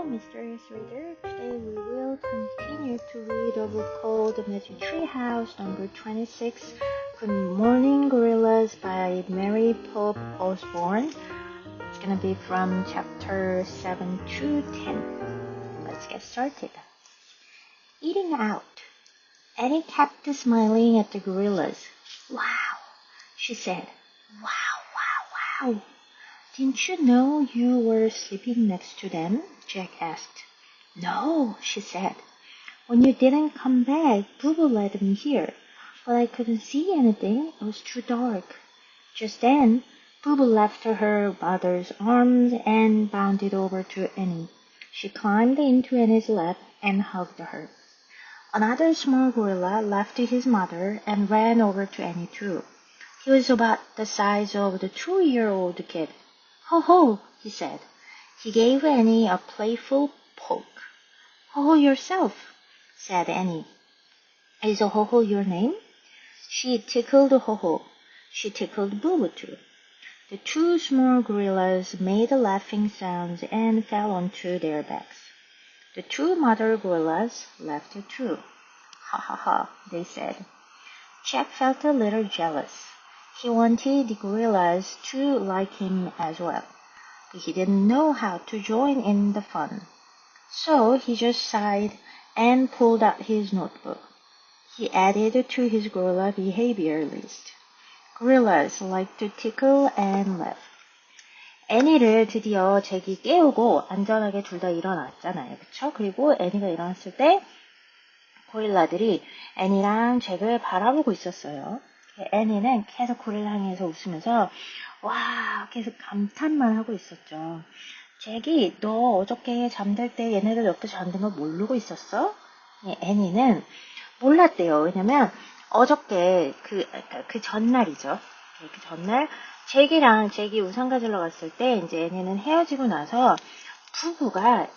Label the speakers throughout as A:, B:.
A: Mysterious Reader. Today we will continue to read a book called The Magic Tree House, number 26, Good Morning Gorillas by Mary Pope Osborne. It's gonna be from chapter 7 to 10. Let's get started. Eating out. Annie kept smiling at the gorillas. Wow, she said. Wow. Didn't you know you were sleeping next to them? Jack asked. No, she said. When you didn't come back, Boo led me here, but I couldn't see anything. It was too dark. Just then, Boo left her mother's arms and bounded over to Annie. She climbed into Annie's lap and hugged her. Another small gorilla left his mother and ran over to Annie too. He was about the size of the 2-year-old kid. Ho, he said. He gave Annie a playful poke. Ho yourself, said Annie. Is Ho your name? She tickled Ho. She tickled Boo too. The two small gorillas made laughing sounds and fell onto their backs. The two mother gorillas laughed too. Ha, they said. Jack felt a little jealous. He wanted the gorillas to like him as well, but he didn't know how to join in the fun. So he just sighed and pulled out his notebook. He added to his gorilla behavior list. Gorillas like to tickle and laugh. 애니를 드디어 잭이 깨우고 안전하게 둘 다 일어났잖아요. 그쵸? 그리고 애니가 일어났을 때 고릴라들이 애니랑 잭을 바라보고 있었어요. 애니는 계속 고릴라 향해서 웃으면서 와 계속 감탄만 하고 있었죠. 잭이 너 어저께 잠들 때 얘네들 옆에 잠든 거 모르고 있었어? 애니는 몰랐대요. 왜냐면 어저께 그 전날이죠. 그 전날 잭이 우산 가지러 갔을 때 이제 애니는 헤어지고 나서 부부가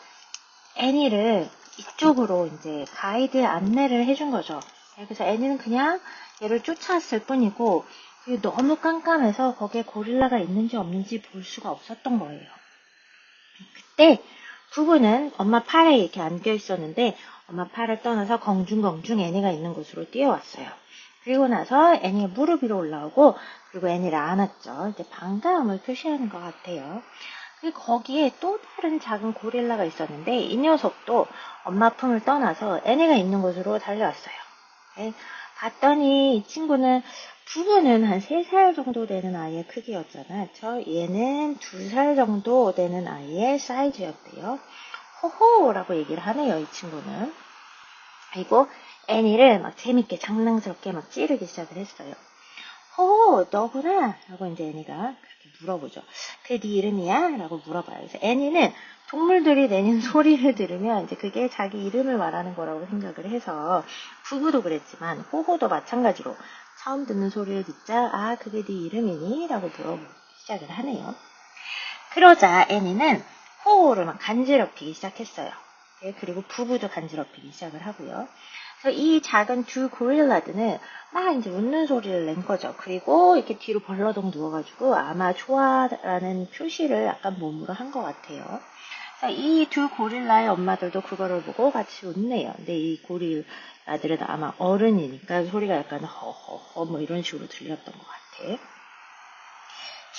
A: 애니를 이쪽으로 이제 가이드 안내를 해준 거죠. 그래서 애니는 그냥 얘를 쫓아왔을 뿐이고 너무 깜깜해서 거기에 고릴라가 있는지 없는지 볼 수가 없었던 거예요. 그때 부부는 엄마 팔에 이렇게 안겨 있었는데 엄마 팔을 떠나서 공중공중 애니가 있는 곳으로 뛰어왔어요. 그리고 나서 애니가 무릎 위로 올라오고 그리고 애니를 안았죠. 이제 반가움을 표시하는 것 같아요. 그리고 거기에 또 다른 작은 고릴라가 있었는데 이 녀석도 엄마 품을 떠나서 애니가 있는 곳으로 달려왔어요. 네, 봤더니 이 친구는 부부는 한 3살 정도 되는 아이의 크기였잖아요. 얘는 2살 정도 되는 아이의 사이즈였대요. 호호라고 얘기를 하네요, 이 친구는. 그리고 애니를 막 재밌게 장난스럽게 막 찌르기 시작을 했어요. 너구나 라고 이제 애니가 그렇게 물어보죠. 그게 네 이름이야? 라고 물어봐요. 그래서 애니는 동물들이 내는 소리를 들으면 이제 그게 자기 이름을 말하는 거라고 생각을 해서 부부도 그랬지만 호호도 마찬가지로 처음 듣는 소리를 듣자 그게 네 이름이니? 라고 물어보기 시작을 하네요. 그러자 애니는 호호를 막 간지럽히기 시작했어요. 그리고 부부도 간지럽히기 시작을 하고요. 그래서 이 작은 두 고릴라들은 막 이제 웃는 소리를 낸 거죠. 그리고 이렇게 뒤로 벌러덩 누워가지고 아마 좋아라는 표시를 약간 몸으로 한 것 같아요. 이 두 고릴라의 엄마들도 그거를 보고 같이 웃네요. 근데 이 고릴라들은 아마 어른이니까 소리가 약간 허허허 뭐 이런 식으로 들렸던 것 같아.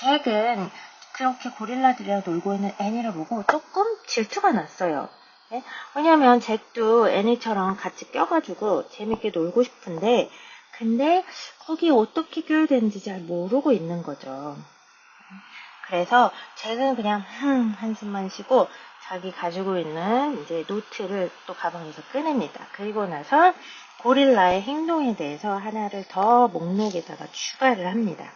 A: 잭은 그렇게 고릴라들이랑 놀고 있는 애니를 보고 조금 질투가 났어요. 네? 왜냐면 잭도 애니처럼 같이 껴가지고 재밌게 놀고 싶은데 근데 거기에 어떻게 껴야 되는지 잘 모르고 있는 거죠. 그래서 잭은 그냥 한숨만 쉬고 자기 가지고 있는 이제 노트를 또 가방에서 꺼냅니다. 그리고 나서 고릴라의 행동에 대해서 하나를 더 목록에다가 추가를 합니다.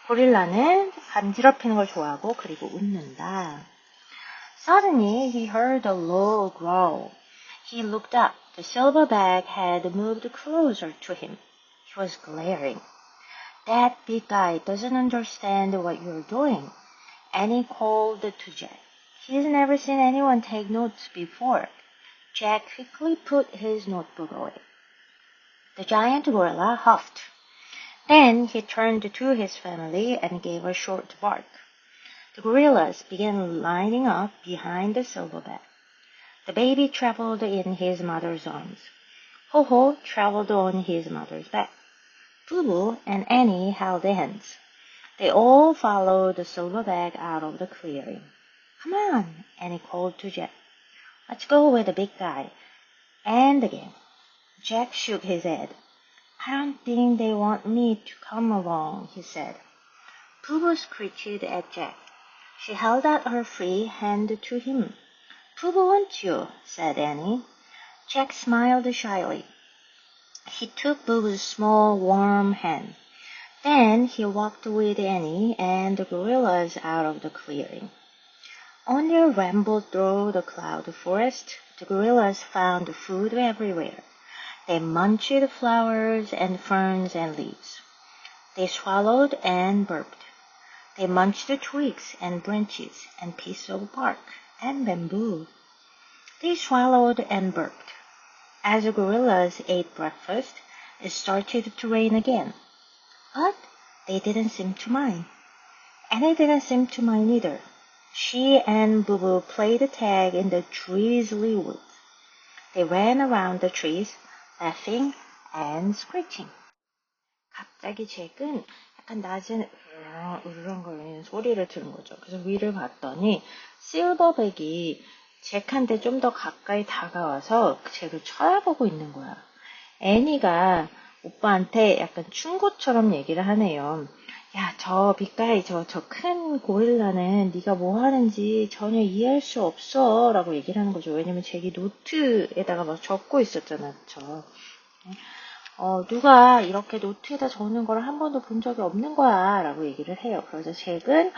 A: 고릴라는 간지럽히는 걸 좋아하고 그리고 웃는다. Suddenly he heard a low growl. He looked up. The silverback had moved closer to him. He was glaring. That big guy doesn't understand what you're doing. Annie called to Jack. He's never seen anyone take notes before. Jack quickly put his notebook away. The giant gorilla huffed. Then he turned to his family and gave a short bark. The gorillas began lining up behind the silverback. The baby traveled in his mother's arms. Ho-Ho traveled on his mother's back. Boo-Boo and Annie held hands. They all followed the silverback out of the clearing. Come on, Annie called to Jack. Let's go with the big guy. And again. Jack shook his head. I don't think they want me to come along, he said. Boo-Boo screeched at Jack. She held out her free hand to him. Boo-Boo wants you, said Annie. Jack smiled shyly. He took Boo-Boo's small, warm hand. Then he walked with Annie and the gorillas out of the clearing. On their ramble through the cloud forest, the gorillas found food everywhere. They munched flowers and ferns and leaves. They swallowed and burped. They munched twigs and branches and pieces of bark and bamboo. They swallowed and burped. As the gorillas ate breakfast, it started to rain again. But they didn't seem to mind. Annie didn't seem to mind either. She and Boo-Boo played tag in the drizzly woods. They ran around the trees, laughing and screeching. 갑자기 잭은 약간 낮은 으르렁거리는 소리를 들은 거죠. 그래서 위를 봤더니 실버백이 잭한테 좀 더 가까이 다가와서 잭을 쳐다보고 있는 거야. 애니가 오빠한테 약간 충고처럼 얘기를 하네요. 야, 저 빛깔이 저 큰 고릴라는 네가 뭐 하는지 전혀 이해할 수 없어 라고 얘기를 하는 거죠. 왜냐면 잭이 노트에다가 막 적고 있었잖아. 그쵸? 누가 이렇게 노트에다 적는 걸 한 번도 본 적이 없는 거야 라고 얘기를 해요. 그래서 잭은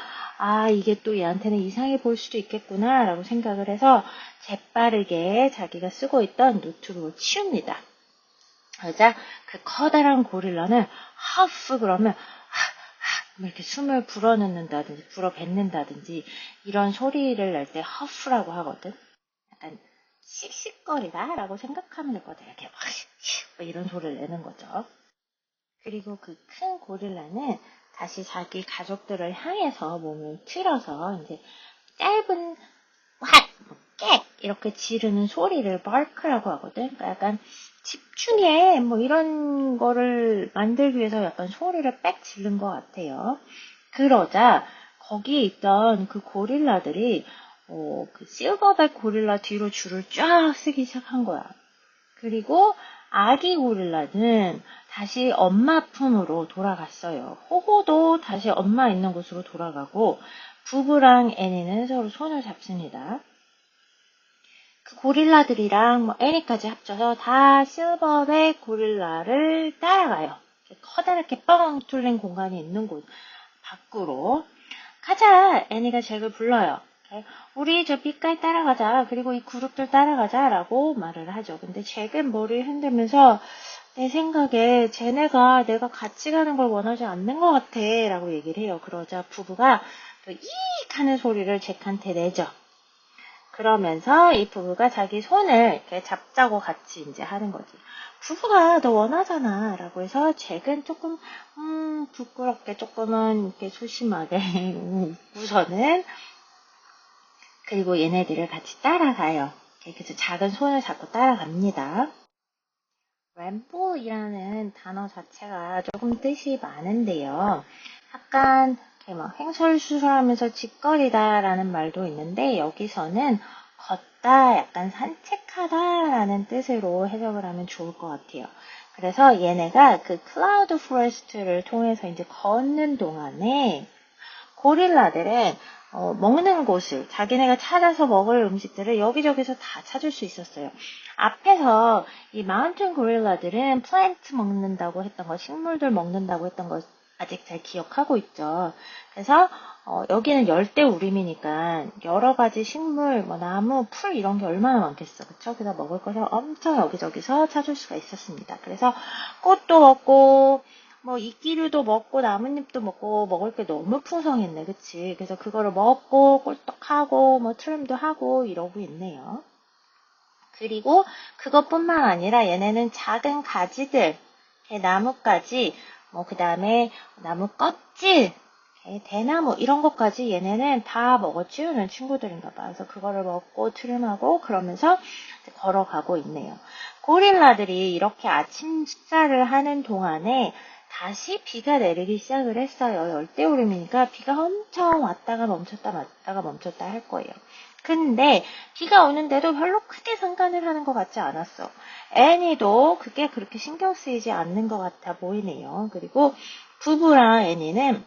A: 이게 또 얘한테는 이상해 보일 수도 있겠구나 라고 생각을 해서 재빠르게 자기가 쓰고 있던 노트북을 치웁니다. 그러자 그 커다란 고릴라는 하프 그러면 이렇게 숨을 불어넣는다든지 불어뱉는다든지 이런 소리를 낼 때 허프라고 하거든. 약간 씩씩거리다 라고 생각하면 될 것 같아요. 이렇게 막 이런 소리를 내는 거죠. 그리고 그 큰 고릴라는 다시 자기 가족들을 향해서 몸을 틀어서 이제 짧은 깨 이렇게 지르는 소리를 bark라고 하거든. 그러니까 약간 집중해 뭐 이런 거를 만들기 위해서 약간 소리를 빽 지른 것 같아요. 그러자 거기에 있던 그 고릴라들이 그 실버백 고릴라 뒤로 줄을 쫙 쓰기 시작한 거야. 그리고 아기 고릴라는 다시 엄마 품으로 돌아갔어요. 호호도 다시 엄마 있는 곳으로 돌아가고 부부랑 애니는 서로 손을 잡습니다. 그 고릴라들이랑 애니까지 합쳐서 다 실버백 고릴라를 따라가요. 커다랗게 뻥 뚫린 공간이 있는 곳 밖으로. 가자! 애니가 잭을 불러요. 우리 저 빛깔 따라가자. 그리고 이 그룹들 따라가자. 라고 말을 하죠. 근데 잭은 머리를 흔들면서 내 생각에 쟤네가 내가 같이 가는 걸 원하지 않는 것 같아. 라고 얘기를 해요. 그러자 부부가 또 이익 하는 소리를 잭한테 내죠. 그러면서 이 부부가 자기 손을 이렇게 잡자고 같이 이제 하는 거지. 부부가 너 원하잖아. 라고 해서 잭은 조금, 부끄럽게 조금은 이렇게 소심하게 웃고서는 그리고 얘네들을 같이 따라가요. 그래서 작은 손을 잡고 따라갑니다. 램볼이라는 단어 자체가 조금 뜻이 많은데요. 약간 막 횡설수설하면서 짓거리다라는 말도 있는데 여기서는 걷다, 약간 산책하다라는 뜻으로 해석을 하면 좋을 것 같아요. 그래서 얘네가 그 클라우드 포레스트를 통해서 이제 걷는 동안에 고릴라들은 먹는 곳을 자기네가 찾아서 먹을 음식들을 여기저기서 다 찾을 수 있었어요. 앞에서 이 마운틴 고릴라들은 플랜트 먹는다고 했던 거, 식물들 먹는다고 했던 거 아직 잘 기억하고 있죠. 그래서 여기는 열대우림이니까 여러 가지 식물, 뭐 나무, 풀 이런 게 얼마나 많겠어. 그쵸? 그래서 먹을 것을 엄청 여기저기서 찾을 수가 있었습니다. 그래서 꽃도 먹고 뭐 이끼류도 먹고 나뭇잎도 먹고 먹을 게 너무 풍성했네. 그치? 그래서 그거를 먹고 꿀떡하고 뭐 트림도 하고 이러고 있네요. 그리고 그것뿐만 아니라 얘네는 작은 가지들, 나뭇가지, 뭐 그 다음에 나무 껍질, 대나무 이런 것까지 얘네는 다 먹어치우는 친구들인가 봐. 그래서 그거를 먹고 트림하고 그러면서 걸어가고 있네요. 고릴라들이 이렇게 아침 식사를 하는 동안에 다시 비가 내리기 시작을 했어요. 열대우림이니까 비가 엄청 왔다가 멈췄다 할 거예요. 근데 비가 오는데도 별로 크게 상관을 하는 것 같지 않았어. 애니도 그게 그렇게 신경 쓰이지 않는 것 같아 보이네요. 그리고 부부랑 애니는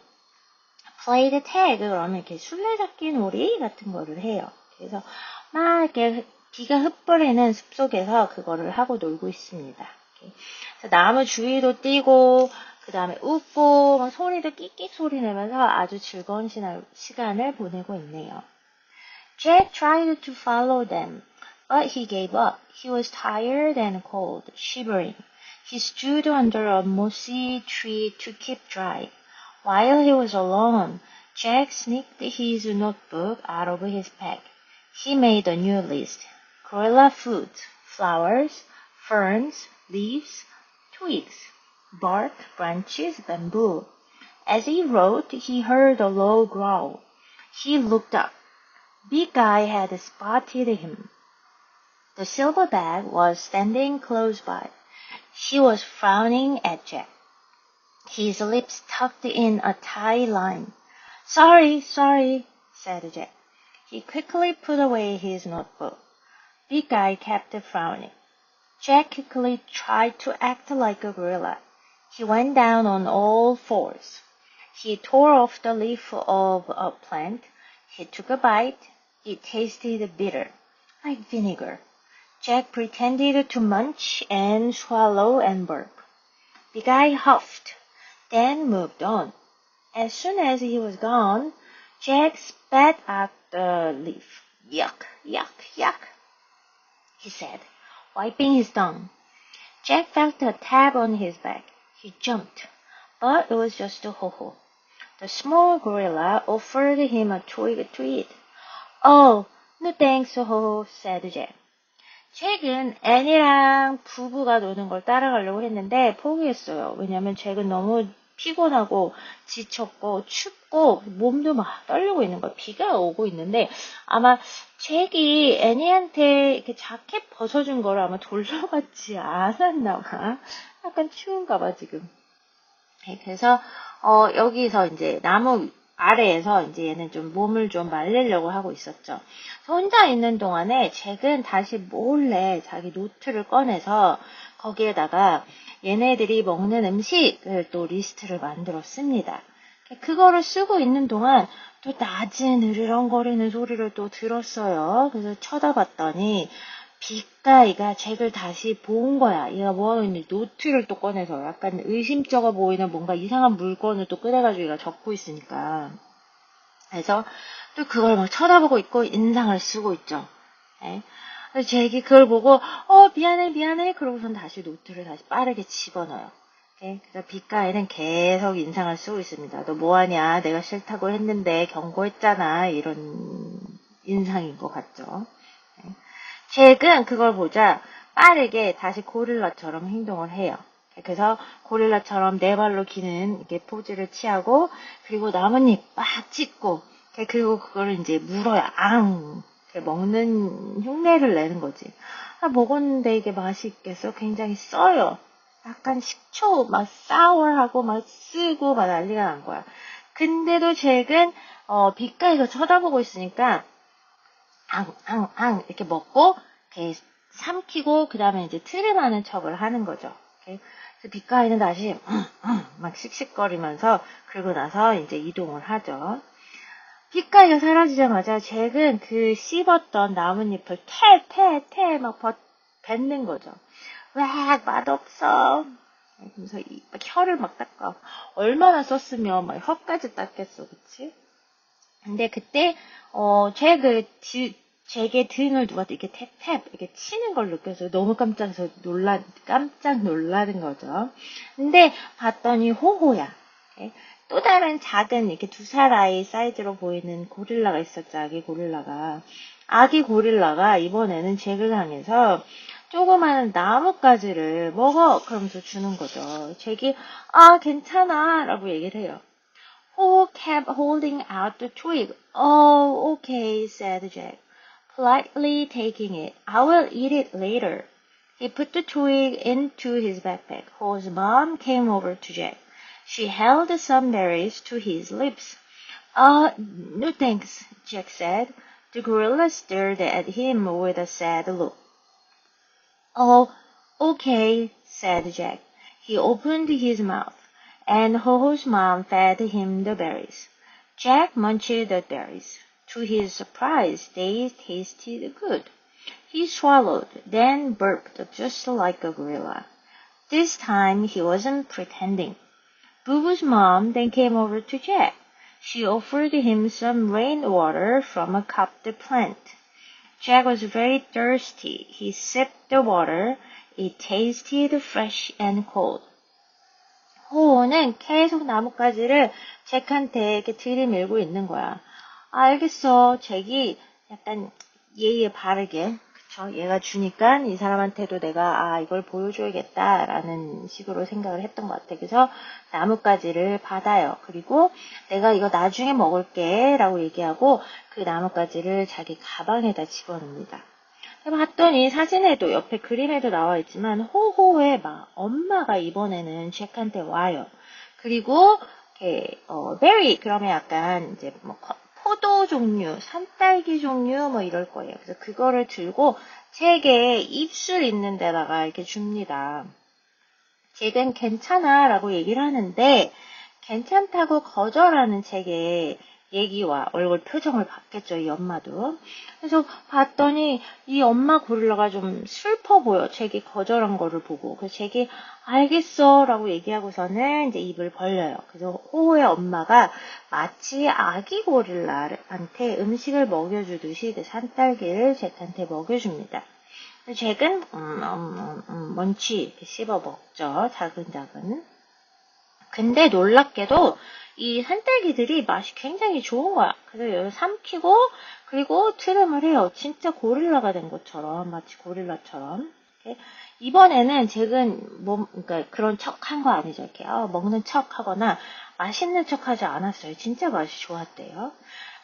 A: played tag, 그러면 이렇게 술래잡기 놀이 같은 거를 해요. 그래서 막 이렇게 비가 흩뿌리는 숲속에서 그거를 하고 놀고 있습니다. 그래서 나무 주위도 뛰고, 그 다음에 웃고, 막 소리도 끽끽 소리 내면서 아주 즐거운 시간을 보내고 있네요. Jack tried to follow them, but he gave up. He was tired and cold, shivering. He stood under a mossy tree to keep dry. While he was alone, Jack sneaked his notebook out of his pack. He made a new list. Gorilla food, flowers, ferns, leaves, twigs, bark, branches, bamboo. As he wrote, he heard a low growl. He looked up. Big Eye had spotted him. The silverback was standing close by. He was frowning at Jack. His lips tucked in a tight line. Sorry, said Jack. He quickly put away his notebook. Big Eye kept frowning. Jack quickly tried to act like a gorilla. He went down on all fours. He tore off the leaf of a plant. He took a bite. It tasted bitter, like vinegar. Jack pretended to munch and swallow and burp. Big Eye huffed, then moved on. As soon as he was gone, Jack spat out the leaf. Yuck, yuck, yuck, he said, wiping his tongue. Jack felt a tap on his back. He jumped, but it was just a ho-ho. The small gorilla offered him a twig to eat. Oh, no thanks, ho-ho, said Jack. 잭은 애니랑 부부가 노는 걸 따라가려고 했는데 포기했어요. 왜냐면 잭은 너무 피곤하고 지쳤고 춥고 몸도 막 떨리고 있는 거예요. 비가 오고 있는데 아마 잭이 애니한테 이렇게 자켓 벗어준 거를 아마 돌려받지 않았나 봐. 약간 추운가 봐 지금. 그래서 여기서 이제 나무 아래에서 이제 얘는 좀 몸을 좀 말리려고 하고 있었죠. 혼자 있는 동안에 잭은 다시 몰래 자기 노트를 꺼내서 거기에다가 얘네들이 먹는 음식을 또 리스트를 만들었습니다. 그거를 쓰고 있는 동안 또 낮은 으르렁거리는 소리를 또 들었어요. 그래서 쳐다봤더니 빅가이가 잭을 다시 본 거야. 얘가 뭐하고 있는지 노트를 또 꺼내서 약간 의심쩍어 보이는 뭔가 이상한 물건을 또 꺼내가지고 얘가 적고 있으니까. 그래서 또 그걸 막 쳐다보고 있고 인상을 쓰고 있죠. 네. 그래서 잭이 그걸 보고 미안해 그러고선 다시 노트를 다시 빠르게 집어넣어요. 네. 그래서 빅가이는 계속 인상을 쓰고 있습니다. 너 뭐하냐, 내가 싫다고 했는데 경고했잖아, 이런 인상인 것 같죠. 네. 잭은 그걸 보자 빠르게 다시 고릴라처럼 행동을 해요. 그래서 고릴라처럼 네 발로 기는 이렇게 포즈를 취하고, 그리고 나뭇잎 막 찢고, 그리고 그거를 이제 물어요. 먹는 흉내를 내는 거지. 먹었는데 이게 맛이 있겠어? 굉장히 써요. 약간 식초 막 사워하고 막 쓰고 막 난리가 난 거야. 근데도 잭은 빅가이가 쳐다보고 있으니까 이렇게 먹고 이렇게 삼키고 그 다음에 이제 트림하는 척을 하는 거죠. 그래서 빅가이는 다시 막 씩씩거리면서 그러고 나서 이제 이동을 하죠. 빅가이가 사라지자마자 잭은 그 씹었던 나뭇잎을 막 뱉는 거죠. 와, 맛없어. 그래서 막 혀를 막 닦아. 얼마나 썼으면 막 혀까지 닦겠어, 그치? 근데 그때 잭의 등을 누가 이렇게 탭 이렇게 치는 걸 느껴서 너무 깜짝 놀라는 거죠. 근데 봤더니 호호야. 또 다른 작은 이렇게 2살 아이 사이즈로 보이는 고릴라가 있었죠. 아기 고릴라가 이번에는 잭을 향해서 조그마한 나뭇가지를 먹어 그러면서 주는 거죠. 잭이 괜찮아 라고 얘기를 해요. Who kept holding out the twig. Oh, okay, said Jack, politely taking it. I will eat it later. He put the twig into his backpack. Ho's mom came over to Jack. She held some berries to his lips. No thanks, Jack said. The gorilla stared at him with a sad look. Oh, okay, said Jack. He opened his mouth, and Ho-Ho's mom fed him the berries. Jack munched the berries. To his surprise, they tasted good. He swallowed, then burped just like a gorilla. This time he wasn't pretending. Boo-Boo's mom then came over to Jack. She offered him some rainwater from a cupped plant. Jack was very thirsty. He sipped the water. It tasted fresh and cold. 호호는 계속 나뭇가지를 잭한테 이렇게 들이밀고 있는 거야. 알겠어. 잭이 약간 예의에 바르게, 그쵸? 얘가 주니까 이 사람한테도 내가 이걸 보여줘야겠다라는 식으로 생각을 했던 것 같아. 그래서 나뭇가지를 받아요. 그리고 내가 이거 나중에 먹을게 라고 얘기하고 그 나뭇가지를 자기 가방에다 집어넣습니다. 봤더니 사진에도 옆에 그림에도 나와 있지만 호호의 엄마가 이번에는 잭한테 와요. 그리고 이렇게 베리 그러면 약간 이제 뭐 포도 종류, 산딸기 종류 뭐 이럴 거예요. 그래서 그거를 들고 잭의 입술 있는 데다가 이렇게 줍니다. 잭은 괜찮아 라고 얘기를 하는데 괜찮다고 거절하는 잭의 얘기와 얼굴 표정을 봤겠죠, 이 엄마도. 그래서 봤더니 이 엄마 고릴라가 좀 슬퍼 보여. 잭이 거절한 거를 보고. 그래서 잭이 알겠어 라고 얘기하고서는 이제 입을 벌려요. 그래서 호호의 엄마가 마치 아기 고릴라한테 음식을 먹여주듯이 그 산딸기를 잭한테 먹여줍니다. 잭은 먼치 이렇게 씹어 먹죠. 자근자근. 근데 놀랍게도 이 산딸기들이 맛이 굉장히 좋은 거야. 그래서 여기 삼키고 그리고 트름을 해요. 진짜 고릴라가 된 것처럼, 마치 고릴라처럼. 이렇게. 이번에는 잭은 그러니까 그런 척한 거 아니죠. 이렇게 먹는 척하거나 맛있는 척하지 않았어요. 진짜 맛이 좋았대요.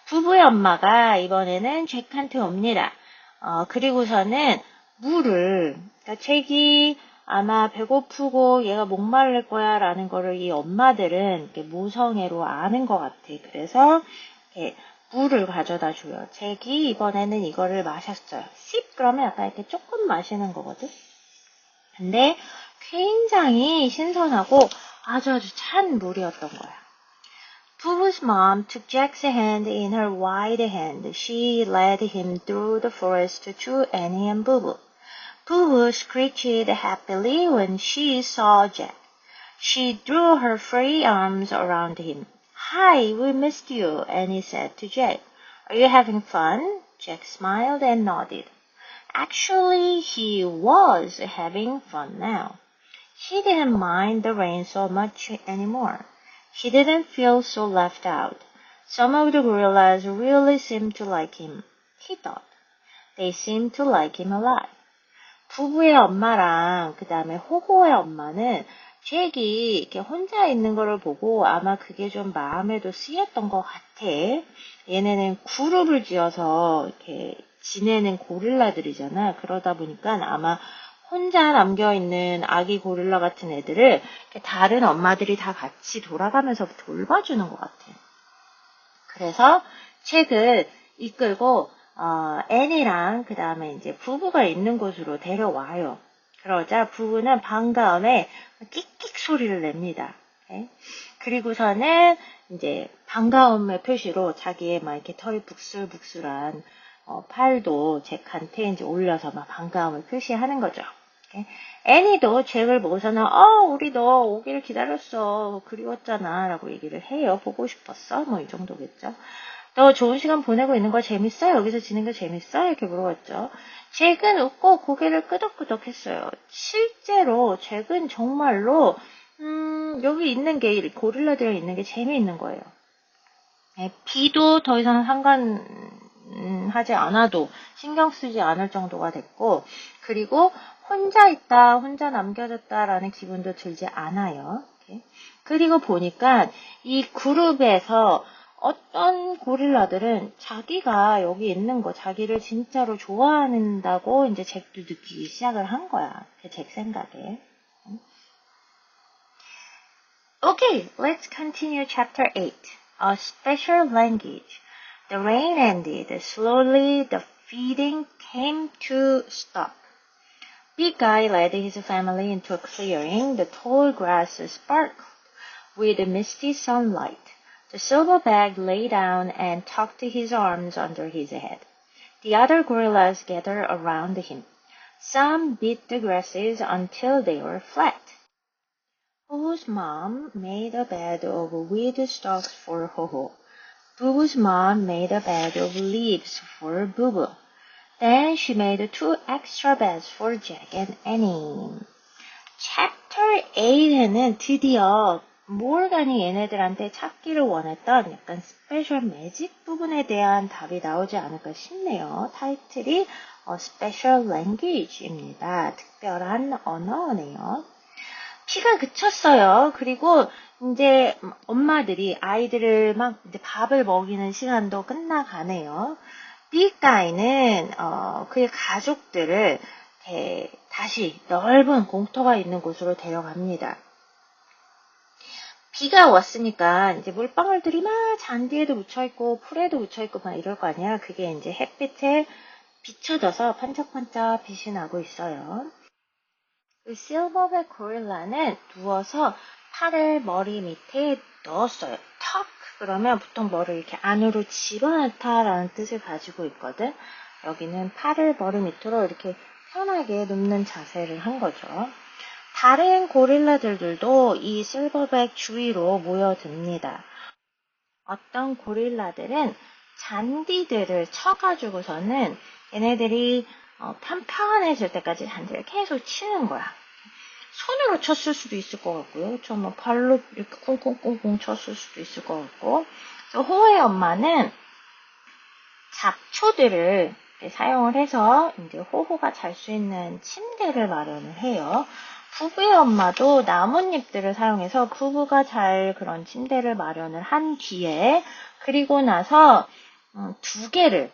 A: 부부의 엄마가 이번에는 잭한테 옵니다. 그리고서는 물을, 그러니까 잭이 아마 배고프고 얘가 목마를 거야 라는 거를 이 엄마들은 이렇게 모성애로 아는 것 같아. 그래서 이렇게 물을 가져다 줘요. 잭이 이번에는 이거를 마셨어요. 씹 그러면 약간 이렇게 조금 마시는 거거든. 근데 굉장히 신선하고 아주 찬 물이었던 거야. Boo's mom took Jack's hand in her wide hand. She led him through the forest to Annie and Boo. Boo screeched happily when she saw Jack. She threw her free arms around him. Hi, we missed you, Annie said to Jack. Are you having fun? Jack smiled and nodded. Actually, he was having fun now. He didn't mind the rain so much anymore. He didn't feel so left out. Some of the gorillas really seemed to like him, he thought. They seemed to like him a lot. 부부의 엄마랑 그 다음에 호호의 엄마는 잭이 이렇게 혼자 있는 거를 보고 아마 그게 좀 마음에도 쓰였던 것 같아. 얘네는 그룹을 지어서 이렇게 지내는 고릴라들이잖아. 그러다 보니까 아마 혼자 남겨있는 아기 고릴라 같은 애들을 다른 엄마들이 다 같이 돌아가면서 돌봐주는 것 같아. 그래서 잭을 이끌고 애니랑 그 다음에 이제 부부가 있는 곳으로 데려와요. 그러자 부부는 반가움에 끽끽 소리를 냅니다. 오케이? 그리고서는 이제 반가움의 표시로 자기의 막 이렇게 털이 북슬북슬한 팔도 잭한테 이제 올려서 막 반가움을 표시하는 거죠. 오케이? 애니도 잭을 보고서는 우리 너 오기를 기다렸어. 그리웠잖아. 라고 얘기를 해요. 보고 싶었어. 뭐 이 정도겠죠. 너 좋은 시간 보내고 있는 거 재밌어? 여기서 지는 거 재밌어? 이렇게 물어봤죠. 잭은 웃고 고개를 끄덕끄덕 했어요. 실제로 잭은 정말로 여기 있는 게 고릴라들이랑 있는 게 재미있는 거예요. 비도 더 이상 상관하지 않아도 신경 쓰지 않을 정도가 됐고 그리고 혼자 있다, 혼자 남겨졌다라는 기분도 들지 않아요. 그리고 보니까 이 그룹에서 어떤 고릴라들은 자기가 여기 있는 거 자기를 진짜로 좋아한다고 이제 잭도 느끼기 시작을 한 거야. 잭 생각에. Okay, let's continue chapter 8. A special language. The rain ended. Slowly the feeding came to stop. Big Guy led his family into a clearing. The tall grass sparkled with misty sunlight. The silverback lay down and tucked his arms under his head. The other gorillas gathered around him. Some beat the grasses until they were flat. Ho-Ho's mom made a bed of weed stalks for Ho-Ho. Boo-Boo's mom made a bed of leaves for Boo-Boo. Then she made 2 extra beds for Jack and Annie. Chapter 8에는 드디어 모어간이 얘네들한테 찾기를 원했던 약간 스페셜 매직 부분에 대한 답이 나오지 않을까 싶네요. 타이틀이 Special Language입니다. 특별한 언어네요. 비가 그쳤어요. 그리고 이제 엄마들이 아이들을 막 이제 밥을 먹이는 시간도 끝나가네요. 빅가이는 그의 가족들을 다시 넓은 공터가 있는 곳으로 데려갑니다. 비가 왔으니까 이제 물방울들이 막 잔디에도 묻혀있고 풀에도 묻혀있고 막 이럴 거 아니야. 그게 이제 햇빛에 비춰져서 반짝반짝 빛이 나고 있어요. 그 실버백 고릴라는 누워서 팔을 머리 밑에 넣었어요. 턱! 그러면 보통 머리를 이렇게 안으로 집어넣다라는 뜻을 가지고 있거든. 여기는 팔을 머리 밑으로 이렇게 편하게 눕는 자세를 한 거죠. 다른 고릴라들도 이 실버백 주위로 모여듭니다. 어떤 고릴라들은 잔디들을 쳐가지고서는 얘네들이 편편해질 때까지 잔디를 계속 치는 거야. 손으로 쳤을 수도 있을 것 같고요. 저 발로 이렇게 꽁꽁꽁꽁 쳤을 수도 있을 것 같고. 그래서 호의 엄마는 잡초들을 사용을 해서 이제 호호가 잘 수 있는 침대를 마련을 해요. 부부의 엄마도 나뭇잎들을 사용해서 부부가 잘 그런 침대를 마련을 한 뒤에 그리고 나서 2개를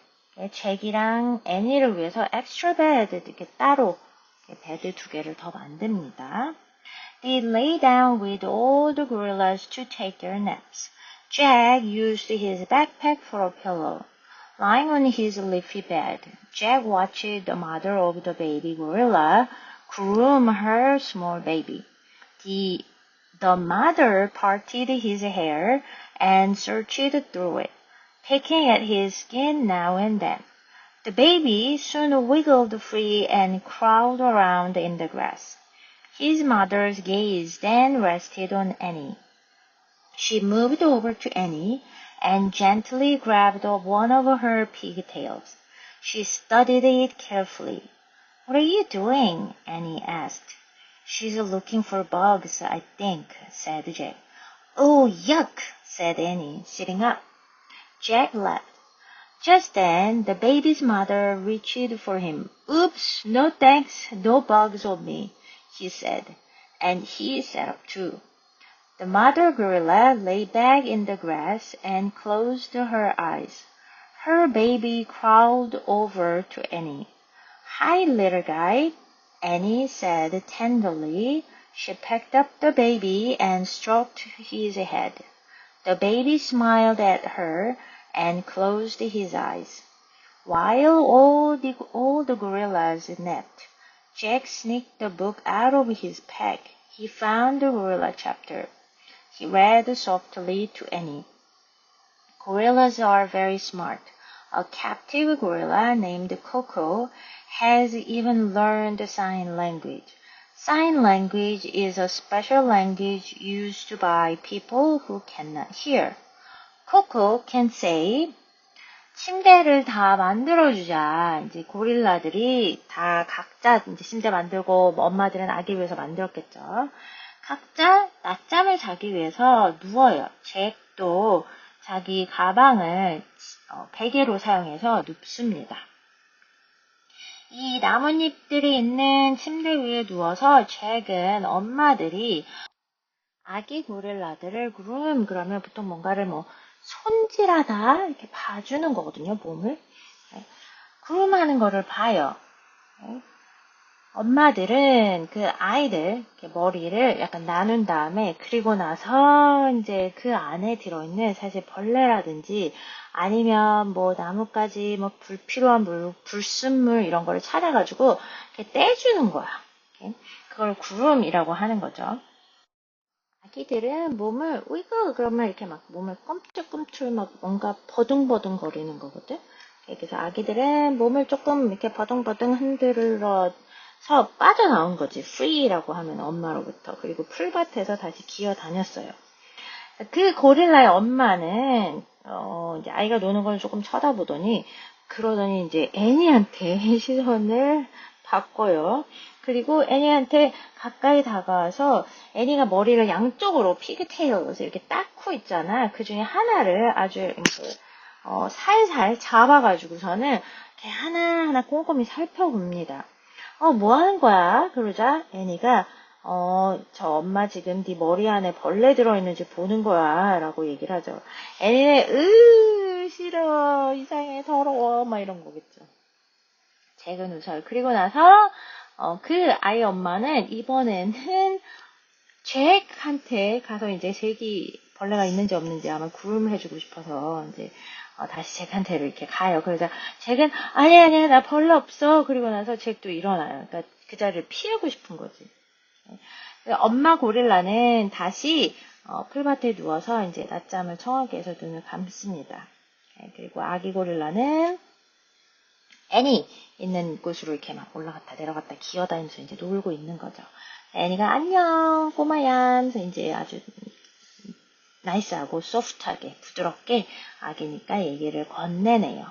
A: 잭이랑 애니를 위해서 엑스트라 베드 이렇게 따로 베드 2개를 더 만듭니다. They lay down with all the gorillas to take their naps. Jack used his backpack for a pillow. Lying on his leafy bed, Jack watched the mother of the baby gorilla groom her small baby. The mother parted his hair and searched through it, picking at his skin now and then. The baby soon wiggled free and crawled around in the grass. His mother's gaze then rested on Annie. She moved over to Annie and gently grabbed one of her pigtails. She studied it carefully. What are you doing? Annie asked. She's looking for bugs, I think, said Jack. Oh, yuck, said Annie, sitting up. Jack laughed. Just then, the baby's mother reached for him. Oops, no thanks, no bugs on me, he said, and he sat up too. The mother gorilla lay back in the grass and closed her eyes. Her baby crawled over to Annie. Hi, little guy, Annie said tenderly. She picked up the baby and stroked his head. The baby smiled at her and closed his eyes. While all the gorillas napped, Jack sneaked the book out of his pack. He found the gorilla chapter. He read softly to Annie. Gorillas are very smart. A captive gorilla named Coco has even learned sign language. Sign language is a special language used by people who cannot hear. Coco can say, 침대를 다 만들어주자. 이제 고릴라들이 다 각자 이제 침대 만들고 엄마들은 아기 위해서 만들었겠죠. 각자 낮잠을 자기 위해서 누워요. 잭도 자기 가방을 베개로 사용해서 눕습니다. 이 나뭇잎들이 있는 침대 위에 누워서 잭은 엄마들이 아기 고릴라들을 그러면 보통 뭔가를 뭐 손질하다 이렇게 봐주는 거거든요, 몸을. 네. 하는 거를 봐요. 네. 엄마들은 그 아이들 이렇게 머리를 약간 나눈 다음에 그리고 나서 이제 그 안에 들어있는 사실 벌레라든지 아니면 뭐 나뭇가지 뭐 불필요한 불순물 이런 거를 찾아가지고 이렇게 떼주는 거야. 이렇게. 그걸 구름이라고 하는 거죠. 아기들은 몸을 으이그 그러면 이렇게 막 몸을 껌틀껌틀 막 뭔가 버둥버둥 거리는 거거든. 그래서 아기들은 몸을 조금 이렇게 버둥버둥 흔들어서 빠져나온 거지. free라고 하면 엄마로부터. 그리고 풀밭에서 다시 기어 다녔어요. 그 고릴라의 엄마는 이제 아이가 노는 걸 조금 쳐다보더니 그러더니 이제 애니한테 시선을 바꿔요. 그리고 애니한테 가까이 다가와서 애니가 머리를 양쪽으로 피그테일로 이렇게 닦고 있잖아. 그 중에 하나를 아주 살살 잡아가지고서는 이렇게 하나하나 꼼꼼히 살펴봅니다. 뭐 하는 거야? 그러자 애니가 저 엄마 지금 네 머리 안에 벌레 들어있는지 보는 거야. 라고 얘기를 하죠. 애니는, 싫어. 이상해. 더러워. 막 이런 거겠죠. 잭은 웃어요. 그리고 나서, 그 아이 엄마는 이번에는 잭한테 가서 이제 잭이 벌레가 있는지 없는지 아마 구름을 해주고 싶어서 이제 다시 잭한테로 이렇게 가요. 그래서 잭은 아니야 나 벌레 없어. 그리고 나서 잭도 일어나요. 그러니까 그 자리를 피하고 싶은 거지. 엄마 고릴라는 다시 풀밭에 누워서 이제 낮잠을 청하게 해서 눈을 감습니다. 그리고 아기 고릴라는 애니 있는 곳으로 이렇게 막 올라갔다 내려갔다 기어다니면서 이제 놀고 있는 거죠. 애니가 안녕 꼬마야 하면서 이제 아주 나이스하고 소프트하게 부드럽게 아기니까 얘기를 건네네요.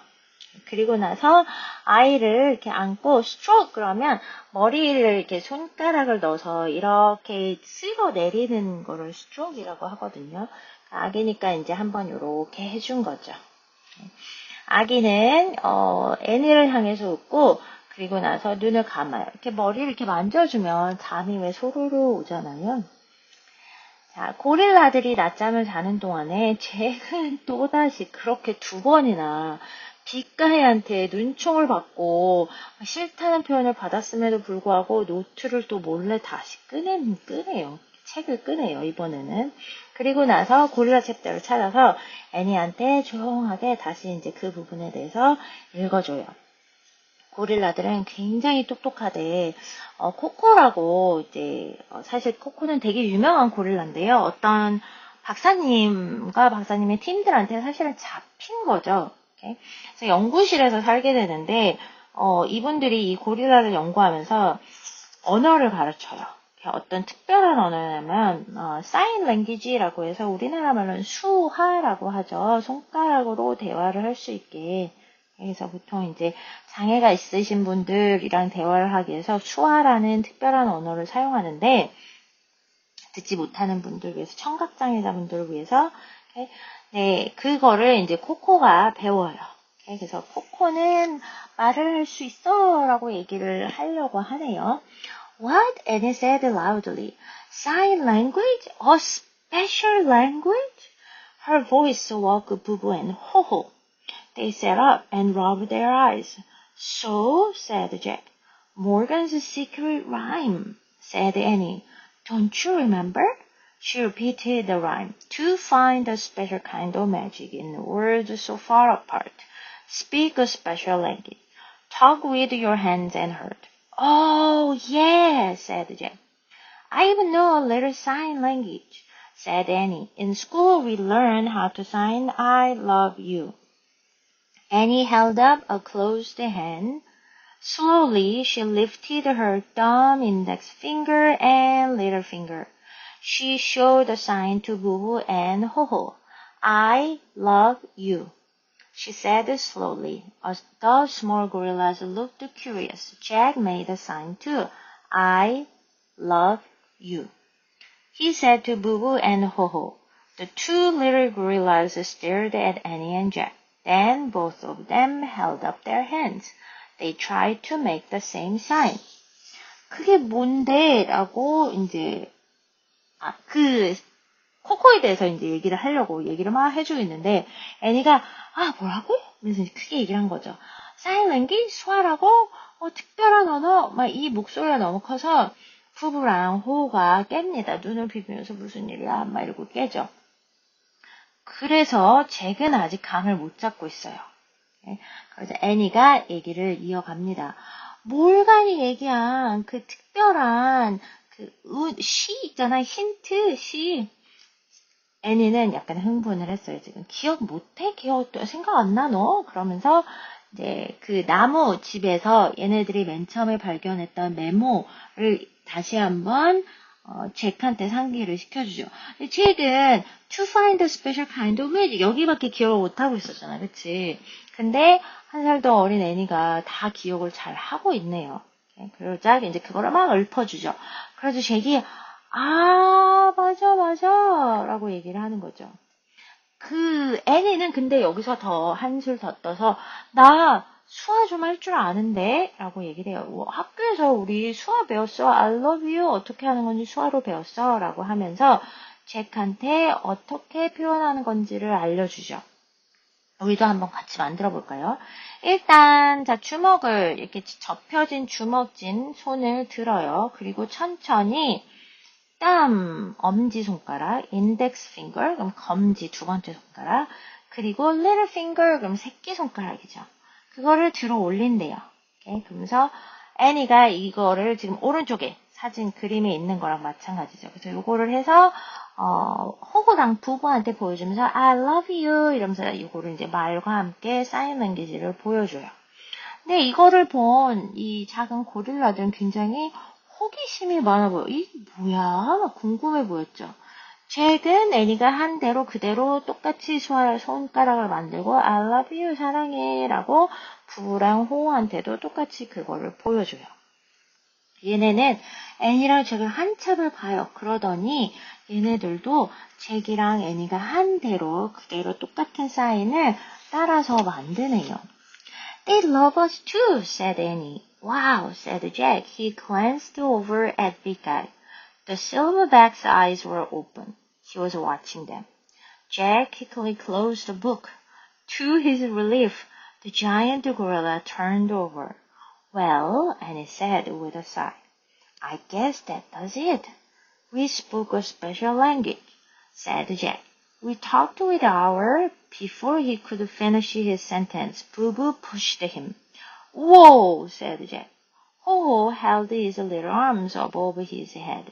A: 그리고 나서 아이를 이렇게 안고 스트로크 그러면 머리를 이렇게 손가락을 넣어서 이렇게 쓸어 내리는 거를 스트로크이라고 하거든요. 아기니까 이제 한번 이렇게 해준 거죠. 아기는 애니를 향해서 웃고 그리고 나서 눈을 감아요. 이렇게 머리를 이렇게 만져주면 잠이 왜 소로로 오잖아요. 자, 고릴라들이 낮잠을 자는 동안에 잭은 또다시 그렇게 2번이나 빗가이한테 눈총을 받고 싫다는 표현을 받았음에도 불구하고 노트를 또 몰래 다시 끄네요. 책을 끄네요, 이번에는. 그리고 나서 고릴라 챕터를 찾아서 애니한테 조용하게 다시 이제 그 부분에 대해서 읽어줘요. 고릴라들은 굉장히 똑똑하대. 코코라고 이제 사실 코코는 되게 유명한 고릴라인데요. 어떤 박사님과 박사님의 팀들한테 사실은 잡힌 거죠. 이렇게. 그래서 연구실에서 살게 되는데 이분들이 이 고릴라를 연구하면서 언어를 가르쳐요. 어떤 특별한 언어냐면 사인 랭귀지라고 해서 우리나라 말로는 수화라고 하죠. 손가락으로 대화를 할 수 있게. 그래서 보통 이제 장애가 있으신 분들이랑 대화를 하기 위해서 수화라는 특별한 언어를 사용하는데 듣지 못하는 분들 위해서 청각장애자분들을 위해서 네 그거를 이제 코코가 배워요. 그래서 코코는 말을 할 수 있어라고 얘기를 하려고 하네요. What? Annie said loudly. Sign language? A special language? Her voice woke Bubu and Ho-Ho. They sat up and rubbed their eyes. So, said Jack. Morgan's secret rhyme, said Annie. Don't you remember? She repeated the rhyme. To find a special kind of magic in worlds so far apart. Speak a special language. Talk with your hands and heart. Oh, yeah, said Jack. I even know a little sign language, said Annie. In school we learn how to sign I love you. Annie held up a closed hand. Slowly, she lifted her thumb, index finger, and little finger. She showed the sign to Boo and Ho-Ho. I love you, she said slowly. As the small gorillas looked curious, Jack made a sign too. I love you, he said to Boo and Ho-Ho. The 2 little gorillas stared at Annie and Jack. Then both of them held up their hands. They tried to make the same sign. 그게 뭔데? 라고 이제 코코에 대해서 이제 얘기를 하려고 얘기를 막 해주고 있는데, 애니가, 뭐라고? 그래서 크게 얘기를 한 거죠. 사일랭귀? 수화라고? 특별한 언어? 막 이 목소리가 너무 커서, 부부랑 호우가 깹니다. 눈을 비비면서 무슨 일이야? 막 이러고 깨죠. 그래서 잭은 아직 감을 못 잡고 있어요. 그래서 애니가 얘기를 이어갑니다. 몰간이 얘기한 그 특별한 시 있잖아. 힌트, 시. 애니는 약간 흥분을 했어요. 지금 기억 못해? 생각 안 나, 너? 그러면서 이제 그 나무 집에서 얘네들이 맨 처음에 발견했던 메모를 다시 한번 잭한테 상기를 시켜주죠. 잭은 to find a special kind of magic 여기밖에 기억을 못하고 있었잖아. 그치? 근데 한 살 더 어린 애니가 다 기억을 잘 하고 있네요. 그러자 이제 그거를 막 읊어주죠. 그래서 잭이 맞아 라고 얘기를 하는 거죠. 애니는 근데 여기서 더 한술 더 떠서 나 수화 좀 할 줄 아는데 라고 얘기를 해요. 학교에서 우리 수화 배웠어. I love you. 어떻게 하는 건지 수화로 배웠어. 라고 하면서 잭한테 어떻게 표현하는 건지를 알려주죠. 우리도 한번 같이 만들어 볼까요? 일단 자 주먹을 이렇게 접혀진 주먹진 손을 들어요. 그리고 천천히 엄지손가락, index finger, 그럼 검지 두 번째 손가락, 그리고 little finger, 그럼 새끼손가락이죠. 그거를 들어 올린대요. 그러면서 애니가 이거를 지금 오른쪽에 사진 그림에 있는 거랑 마찬가지죠. 그래서 이거를 해서 호구당 부부한테 보여주면서 I love you 이러면서 이거를 이제 말과 함께 사인 랭귀지를 보여줘요. 근데 이거를 본 이 작은 고릴라들은 굉장히 호기심이 많아 보여. 이게 뭐야? 막 궁금해 보였죠. 잭은 애니가 한 대로 그대로 똑같이 손가락을 만들고 I love you 사랑해 라고 부부랑 호우한테도 똑같이 그거를 보여줘요. 얘네는 애니랑 잭을 한참을 봐요. 그러더니 얘네들도 잭이랑 애니가 한 대로 그대로 똑같은 사인을 따라서 만드네요. They love us too, said Annie. Wow, said Jack. He glanced over at Big Guy. The silverback's eyes were open. He was watching them. Jack quickly closed the book. To his relief, the giant gorilla turned over. Well, Annie said with a sigh, I guess that does it. We spoke a special language, said Jack. We talked with our... Before he could finish his sentence, Boo Boo pushed him. Whoa, said Jack. Ho-Ho held his little arms above his head.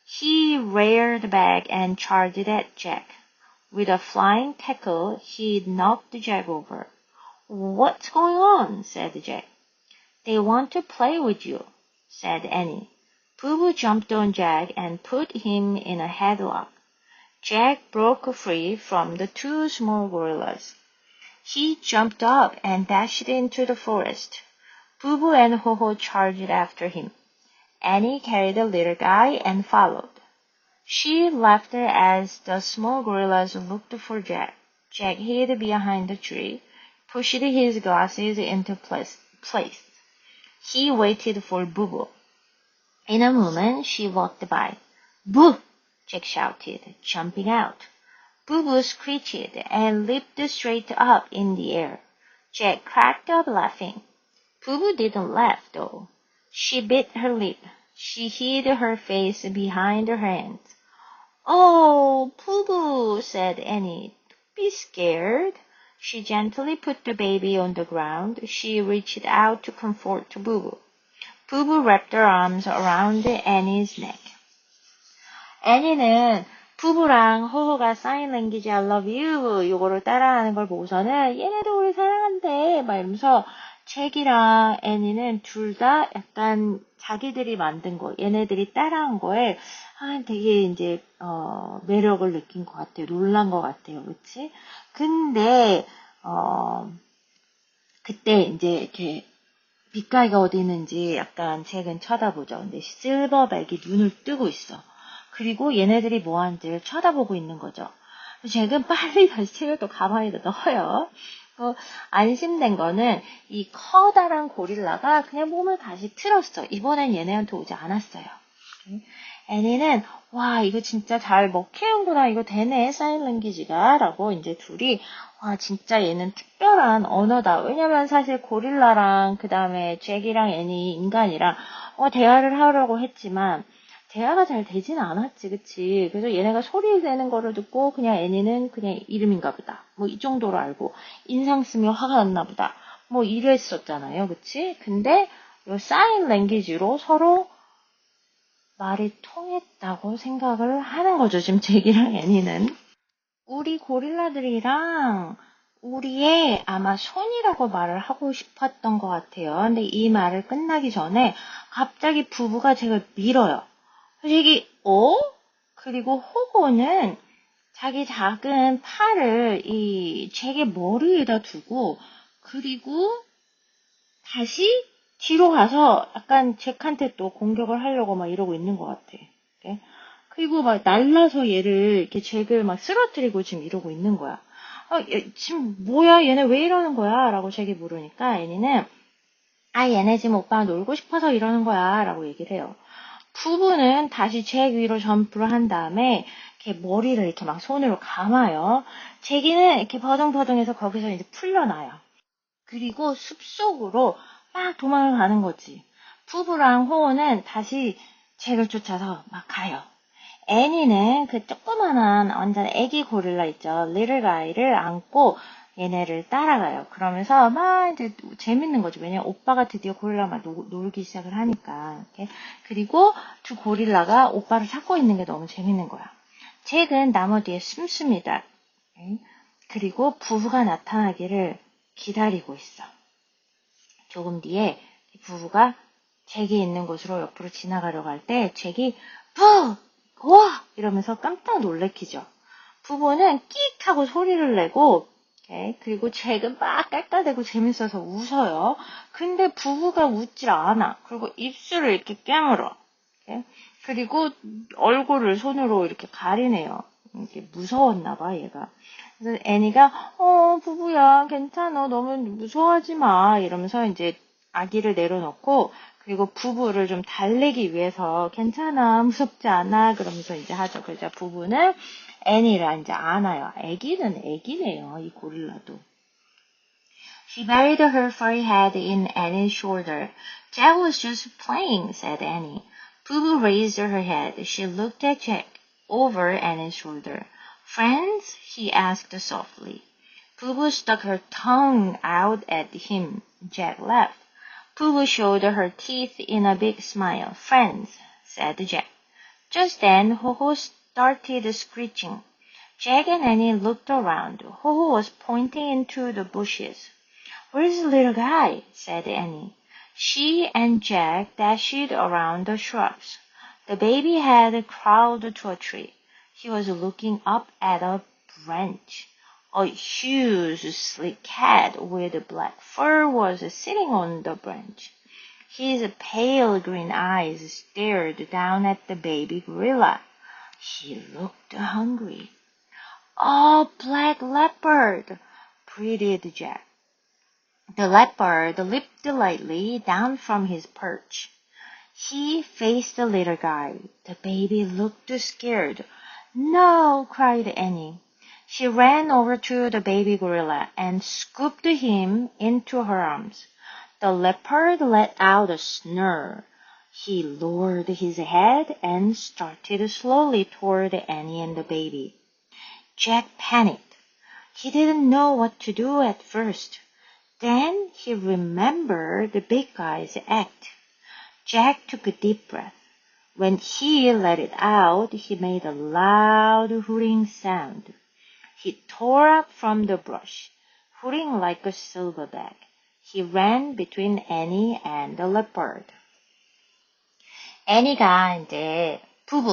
A: He reared back and charged at Jack. With a flying tackle, he knocked Jack over. What's going on? Said Jack. They want to play with you, said Annie. Boo Boo jumped on Jack and put him in a headlock. Jack broke free from the two small gorillas. He jumped up and dashed into the forest. Boo Boo and Ho-Ho charged after him. Annie carried the little guy and followed. She laughed as the small gorillas looked for Jack. Jack hid behind the tree, pushed his glasses into place. He waited for Boo Boo. In a moment, she walked by. Boo! Jack shouted, jumping out. Boo Boo screeched and leaped straight up in the air. Jack cracked up laughing. Boo Boo didn't laugh, though. She bit her lip. She hid her face behind her hands. Oh, Boo Boo, said Annie. Don't be scared. She gently put the baby on the ground. She reached out to comfort Boo Boo. Boo Boo wrapped her arms around Annie's neck. 애니는 부부랑 호호가 사인 랭귀지 I love you 요거를 따라하는 걸 보고서는 얘네도 우리 사랑한대 막 이러면서 잭이랑 애니는 둘 다 약간 자기들이 만든 거 얘네들이 따라한 거에 되게 이제 매력을 느낀 것 같아요. 놀란 것 같아요. 그치? 근데 그때 이제 이렇게 빛깔이 어디 있는지 약간 잭은 쳐다보죠. 근데 실버백이 눈을 뜨고 있어. 그리고 얘네들이 뭐 하는지를 쳐다보고 있는 거죠. 잭은 빨리 다시 책을 또 가방에다 넣어요. 안심된 거는 이 커다란 고릴라가 그냥 몸을 다시 틀었어. 이번엔 얘네한테 오지 않았어요. 애니는 와 이거 진짜 잘 먹히는구나 이거 되네 사인랭귀지가 라고 이제 둘이 와 진짜 얘는 특별한 언어다. 왜냐면 사실 고릴라랑 그 다음에 잭이랑 애니 인간이랑 대화를 하려고 했지만 대화가 잘 되지는 않았지, 그치? 그래서 얘네가 소리 내는 거를 듣고 그냥 애니는 그냥 이름인가 보다. 뭐 이 정도로 알고 인상 쓰며 화가 났나 보다. 뭐 이랬었잖아요, 그치? 근데 요 사인 랭귀지로 서로 말이 통했다고 생각을 하는 거죠, 지금 잭이랑 애니는. 우리 고릴라들이랑 우리의 아마 손이라고 말을 하고 싶었던 것 같아요. 근데 이 말을 끝나기 전에 갑자기 부부가 잭을 밀어요. 잭이 그리고 호고는 자기 작은 팔을 이 잭의 머리에다 두고 그리고 다시 뒤로 가서 약간 잭한테 또 공격을 하려고 막 이러고 있는 것 같아. 이렇게. 그리고 막 날라서 얘를 이렇게 잭을 막 쓰러뜨리고 지금 이러고 있는 거야. 지금 뭐야? 얘네 왜 이러는 거야? 라고 잭이 물으니까 애니는 얘네 지금 오빠가 놀고 싶어서 이러는 거야. 라고 얘기를 해요. 부부는 다시 잭 위로 점프를 한 다음에 이렇게 머리를 이렇게 막 손으로 감아요. 잭이는 이렇게 버둥버둥해서 거기서 이제 풀려나요. 그리고 숲속으로 막 도망을 가는 거지. 부부랑 호호는 다시 잭을 쫓아서 막 가요. 애니는 그 조그만한 완전 애기 고릴라 있죠. 리틀 가이를 안고 얘네를 따라가요. 그러면서 막 이제 재밌는 거죠. 왜냐면 오빠가 드디어 고릴라만 놀기 시작을 하니까. 이렇게. 그리고 두 고릴라가 오빠를 찾고 있는 게 너무 재밌는 거야. 잭은 나무 뒤에 숨습니다. 그리고 부부가 나타나기를 기다리고 있어. 조금 뒤에 부부가 잭이 있는 곳으로 옆으로 지나가려고 할 때 잭이 와! 이러면서 깜짝 놀래키죠. 부부는 끽 하고 소리를 내고 그리고 잭은 막 깔깔대고 재밌어서 웃어요. 근데 부부가 웃질 않아. 그리고 입술을 이렇게 깨물어. 그리고 얼굴을 손으로 이렇게 가리네요. 이렇게 무서웠나 봐, 얘가. 그래서 애니가 부부야 괜찮아 너무 무서워하지 마 이러면서 이제 아기를 내려놓고 그리고 부부를 좀 달래기 위해서 괜찮아 무섭지 않아 그러면서 이제 하죠. 그래서 부부는 애니를 이제 안아요. 애기는 애기네요. 이 고릴라도. She buried her furry head in Annie's shoulder. Jack was just playing, said Annie. Bubu raised her head. She looked at Jack over Annie's shoulder. Friends? She asked softly. Bubu stuck her tongue out at him. Jack laughed. Bubu showed her teeth in a big smile. Friends, said Jack. Just then, Ho-Ho started screeching. Jack and Annie looked around. Ho-Ho was pointing into the bushes. Where's the little guy? Said Annie. She and Jack dashed around the shrubs. The baby had crawled to a tree. He was looking up at a branch. A huge sleek cat with black fur was sitting on the branch. His pale green eyes stared down at the baby gorilla. He looked hungry. "A black leopard!" breathed Jack. The leopard leaped lightly down from his perch. He faced the little guy. The baby looked scared. "No!" cried Annie. She ran over to the baby gorilla and scooped him into her arms. The leopard let out a snarl. He lowered his head and started slowly toward Annie and the baby. Jack panicked. He didn't know what to do at first. Then he remembered the big guy's act. Jack took a deep breath. When he let it out, he made a loud hooting sound. He tore up from the brush, hooting like a silverback. He ran between Annie and the leopard. 애니가 이제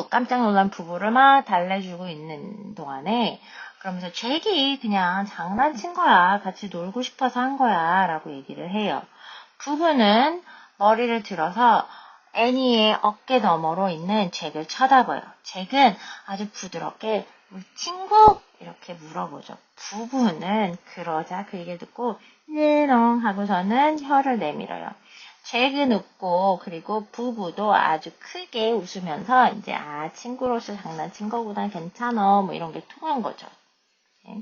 A: 깜짝 놀란 부부를 막 달래주고 있는 동안에 그러면서 잭이 그냥 장난친 거야. 같이 놀고 싶어서 한 거야. 라고 얘기를 해요. 부부는 머리를 들어서 애니의 어깨 너머로 있는 잭을 쳐다봐요. 잭은 아주 부드럽게 친구? 이렇게 물어보죠. 부부는 그러자 그 얘기를 듣고 네롱 하고서는 혀를 내밀어요. 잭은 웃고 그리고 부부도 아주 크게 웃으면서 이제 친구로서 장난친 거보다 괜찮아 뭐 이런 게 통한 거죠. 네.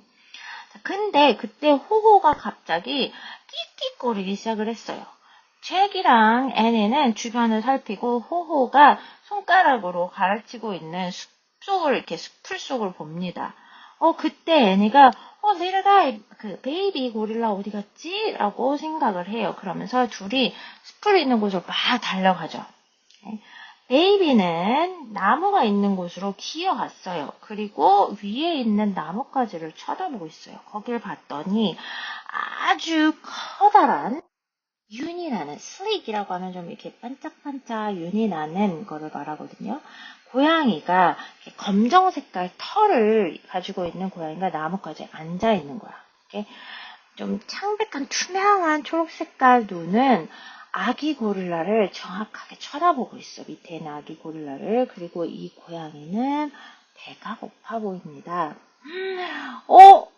A: 자, 근데 그때 호호가 갑자기 끽끽거리기 시작을 했어요. 잭이랑 애니는 주변을 살피고 호호가 손가락으로 가르치고 있는 숲을 속을 봅니다. 그때 애니가 little guy, 그 베이비 고릴라 어디 갔지? 라고 생각을 해요. 그러면서 둘이 숲을 있는 곳으로 막 달려가죠. 베이비는 나무가 있는 곳으로 기어갔어요. 그리고 위에 있는 나뭇가지를 쳐다보고 있어요. 거길 봤더니 아주 커다란 윤이 나는, 슬릭이라고 하면 좀 이렇게 반짝반짝 윤이 나는 거를 말하거든요. 고양이가 검정 색깔 털을 가지고 있는 고양이가 나뭇가지에 앉아 있는 거야. 이렇게 좀 창백한 투명한 초록 색깔 눈은 아기 고릴라를 정확하게 쳐다보고 있어. 밑에 있는 아기 고릴라를. 그리고 이 고양이는 배가 고파 보입니다.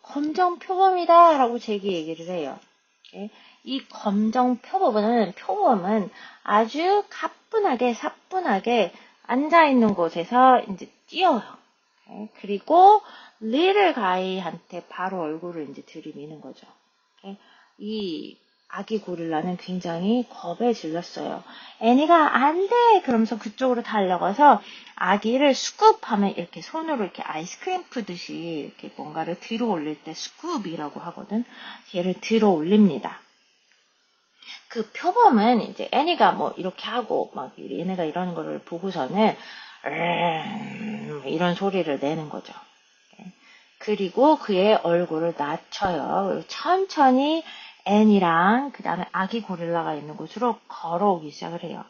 A: 검정 표범이다 라고 제게 얘기를 해요. 이 검정 표범은 아주 가뿐하게 사뿐하게 앉아있는 곳에서 이제 뛰어요. 그리고 little guy한테 바로 얼굴을 이제 들이미는 거죠. 이 아기 고릴라는 굉장히 겁에 질렸어요. 애니가 안 돼! 그러면서 그쪽으로 달려가서 아기를 스쿱하면 이렇게 손으로 이렇게 아이스크림 푸듯이 이렇게 뭔가를 들어 올릴 때 스쿱이라고 하거든. 얘를 들어 올립니다. 그 표범은 이제 애니가 뭐 이렇게 하고 막 얘네가 이러는 거를 보고서는 이런 소리를 내는 거죠. 그리고 그의 얼굴을 낮춰요. 그리고 천천히 애니랑 그 다음에 아기 고릴라가 있는 곳으로 걸어오기 시작을 해요.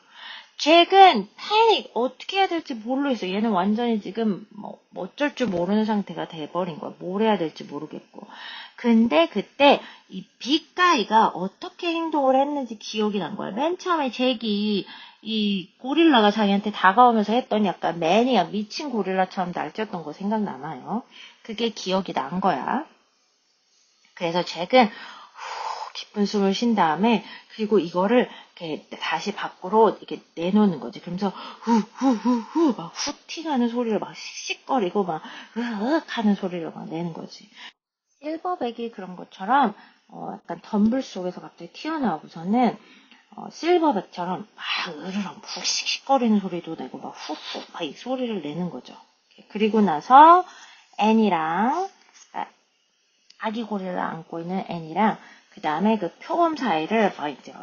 A: 잭은 패닉 어떻게 해야 될지 모르겠어. 얘는 완전히 지금 뭐 어쩔 줄 모르는 상태가 돼버린 거야. 뭘 해야 될지 모르겠고. 근데 그때 이 빅가이가 어떻게 행동을 했는지 기억이 난 거야. 맨 처음에 잭이 이 고릴라가 자기한테 다가오면서 했던 약간 매니아 미친 고릴라처럼 날뛰었던 거 생각나나요? 그게 기억이 난 거야. 그래서 잭은 깊은 숨을 쉰 다음에 그리고 이거를 이렇게 다시 밖으로 이렇게 내놓는 거지. 그러면서 후후후후 막 후팅하는 소리를 막 씩씩거리고 막 으흑 하는 소리를 막 내는 거지. 실버백이 그런 것처럼 약간 덤불 속에서 갑자기 튀어나오고서는 실버백처럼 막 으르렁 푹 씩씩거리는 소리도 내고 막 후후 막 이 소리를 내는 거죠. 그리고 나서 애니랑 아기 고릴라 안고 있는 애니랑 그 다음에 그 표범 사이를 막 이제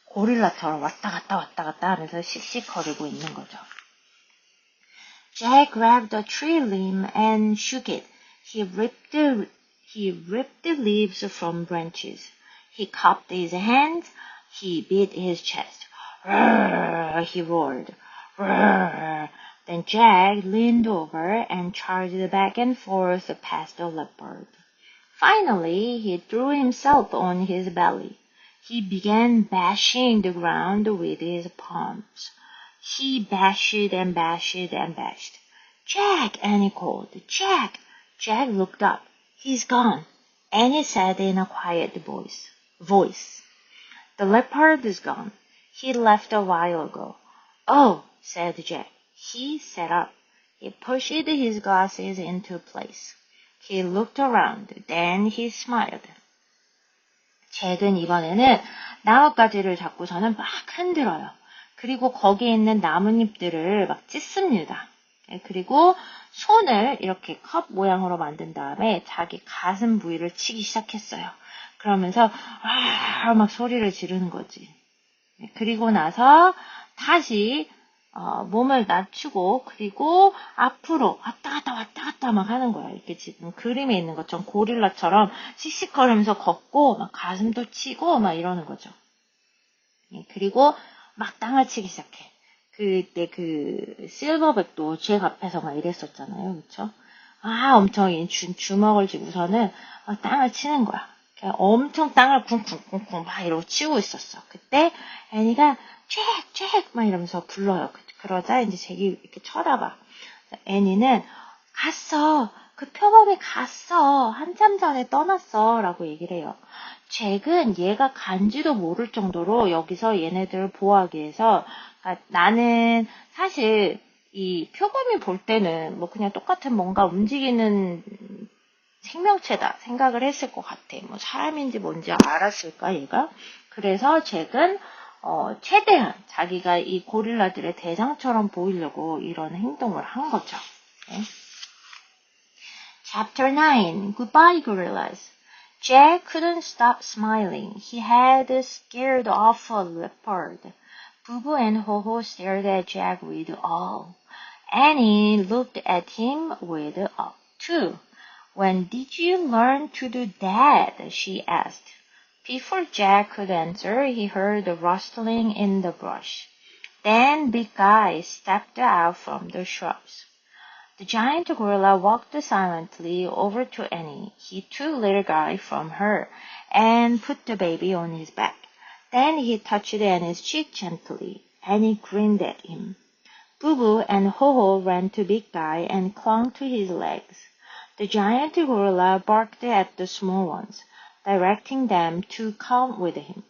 A: 고릴라처럼 왔다 갔다 하면서 씩씩거리고 있는 거죠. Jack grabbed a tree limb and shook it. He ripped the leaves from branches. He cupped his hands. He beat his chest. Roar, he roared. Roar. Then Jack leaned over and charged back and forth past the leopard. Finally, he threw himself on his belly. He began bashing the ground with his palms. He bashed and bashed and bashed. Jack! Annie called. Jack! Jack looked up. He's gone. Annie said in a quiet voice. The leopard is gone. He left a while ago. Oh, said Jack. He sat up. He pushed his glasses into place. He looked around. Then he smiled. 잭은 이번에는 나뭇가지를 잡고서는 막 흔들어요. 그리고 거기에 있는 나뭇잎들을 막 찢습니다. 그리고 손을 이렇게 컵 모양으로 만든 다음에 자기 가슴 부위를 치기 시작했어요. 그러면서 막 소리를 지르는 거지. 그리고 나서 다시 몸을 낮추고 그리고 앞으로 왔다 갔다 막 하는 거야. 이렇게 지금 그림에 있는 것처럼 고릴라처럼 씩씩거리면서 걷고 막 가슴도 치고 막 이러는 거죠. 그리고 막 땅을 치기 시작해. 그때 그 실버백도 잭 앞에서 막 이랬었잖아요. 그쵸? 엄청 주먹을 쥐고서는 막 땅을 치는 거야. 엄청 땅을 쿵쿵쿵쿵 막 이러고 치고 있었어. 그때 애니가 잭! 막 이러면서 불러요. 그러자 이제 잭이 이렇게 쳐다봐. 애니는 갔어. 그 표범이 갔어. 한참 전에 떠났어. 라고 얘기를 해요. 잭은 얘가 간지도 모를 정도로 여기서 얘네들을 보호하기 위해서 그러니까 나는 사실 이 표범이 볼 때는 뭐 그냥 똑같은 뭔가 움직이는 생명체다 생각을 했을 것 같아. 뭐 사람인지 뭔지 알았을까 얘가? 그래서 잭은 최대한 자기가 이 고릴라들의 대장처럼 보이려고 이런 행동을 한 거죠. 네. Chapter 9. Goodbye, gorillas. Jack couldn't stop smiling. He had scared off a leopard. Bubu and Ho-Ho stared at Jack with awe. Annie looked at him with awe, too. When did you learn to do that? She asked. Before Jack could answer, he heard a rustling in the brush. Then Big Guy stepped out from the shrubs. The giant gorilla walked silently over to Annie. He took little Guy from her and put the baby on his back. Then he touched Annie's cheek gently. Annie grinned at him. Boo-Boo and Ho-Ho ran to Big Guy and clung to his legs. The giant gorilla barked at the small ones, directing them to come with him.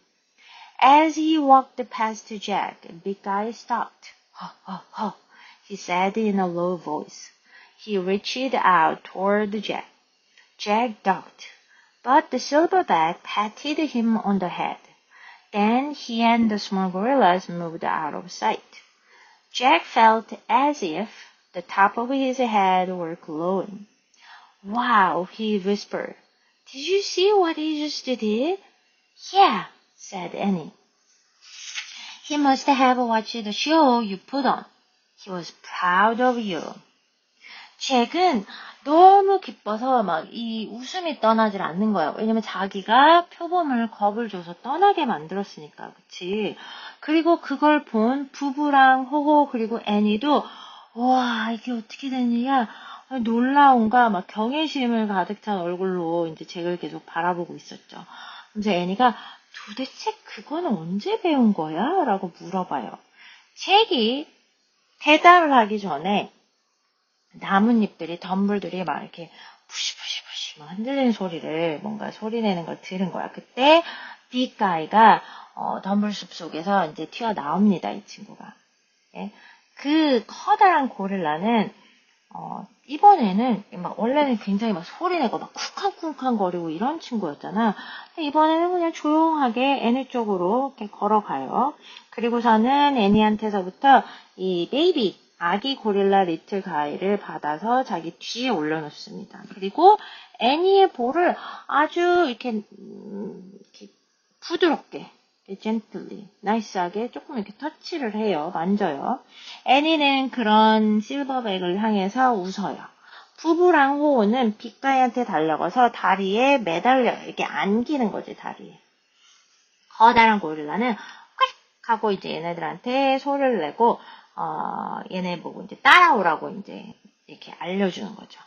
A: As he walked past Jack, Big Guy stopped. "Ho, ho, ho," he said in a low voice. He reached out toward Jack. Jack ducked, but the silverback patted him on the head. Then he and the small gorillas moved out of sight. Jack felt as if the top of his head were glowing. "Wow," he whispered. "Did you see what he just did?" "Yeah," said Annie. "He must have watched the show you put on. He was proud of you." 잭은 너무 기뻐서 막 이 웃음이 떠나질 않는 거야. 왜냐면 자기가 표범을 겁을 줘서 떠나게 만들었으니까, 그치? 그리고 그걸 본 부부랑 호호 그리고 애니도 와 이게 어떻게 된 일이야? 놀라움과 막 경외심을 가득 찬 얼굴로 이제 잭을 계속 바라보고 있었죠. 그래서 애니가 도대체 그거는 언제 배운 거야? 라고 물어봐요. 잭이 대답을 하기 전에 나뭇잎들이, 덤불들이 막 이렇게 부시부시부시 막 흔들리는 소리를, 뭔가 소리내는 걸 들은 거야. 그때 빅가이가 덤불숲 속에서 이제 튀어나옵니다, 이 친구가. 예? 그 커다란 고릴라는 이번에는 막 원래는 굉장히 막 소리내고 막 쿵쾅쿵쾅 거리고 이런 친구였잖아. 이번에는 그냥 조용하게 애니 쪽으로 이렇게 걸어가요. 그리고서는 애니한테서부터 이 베이비 아기 고릴라 리틀 가이를 받아서 자기 뒤에 올려놓습니다. 그리고 애니의 볼을 아주 이렇게 부드럽게, gently, 나이스하게 조금 이렇게 터치를 해요. 만져요. 애니는 그런 실버백을 향해서 웃어요. 부부랑 호우는 빅가이한테 달려가서 다리에 매달려요. 이렇게 안기는 거지, 다리에. 커다란 고릴라는 꽥 하고 이제 얘네들한테 소리를 내고 얘네 보고 이제 따라오라고 이제 이렇게 알려주는 거죠.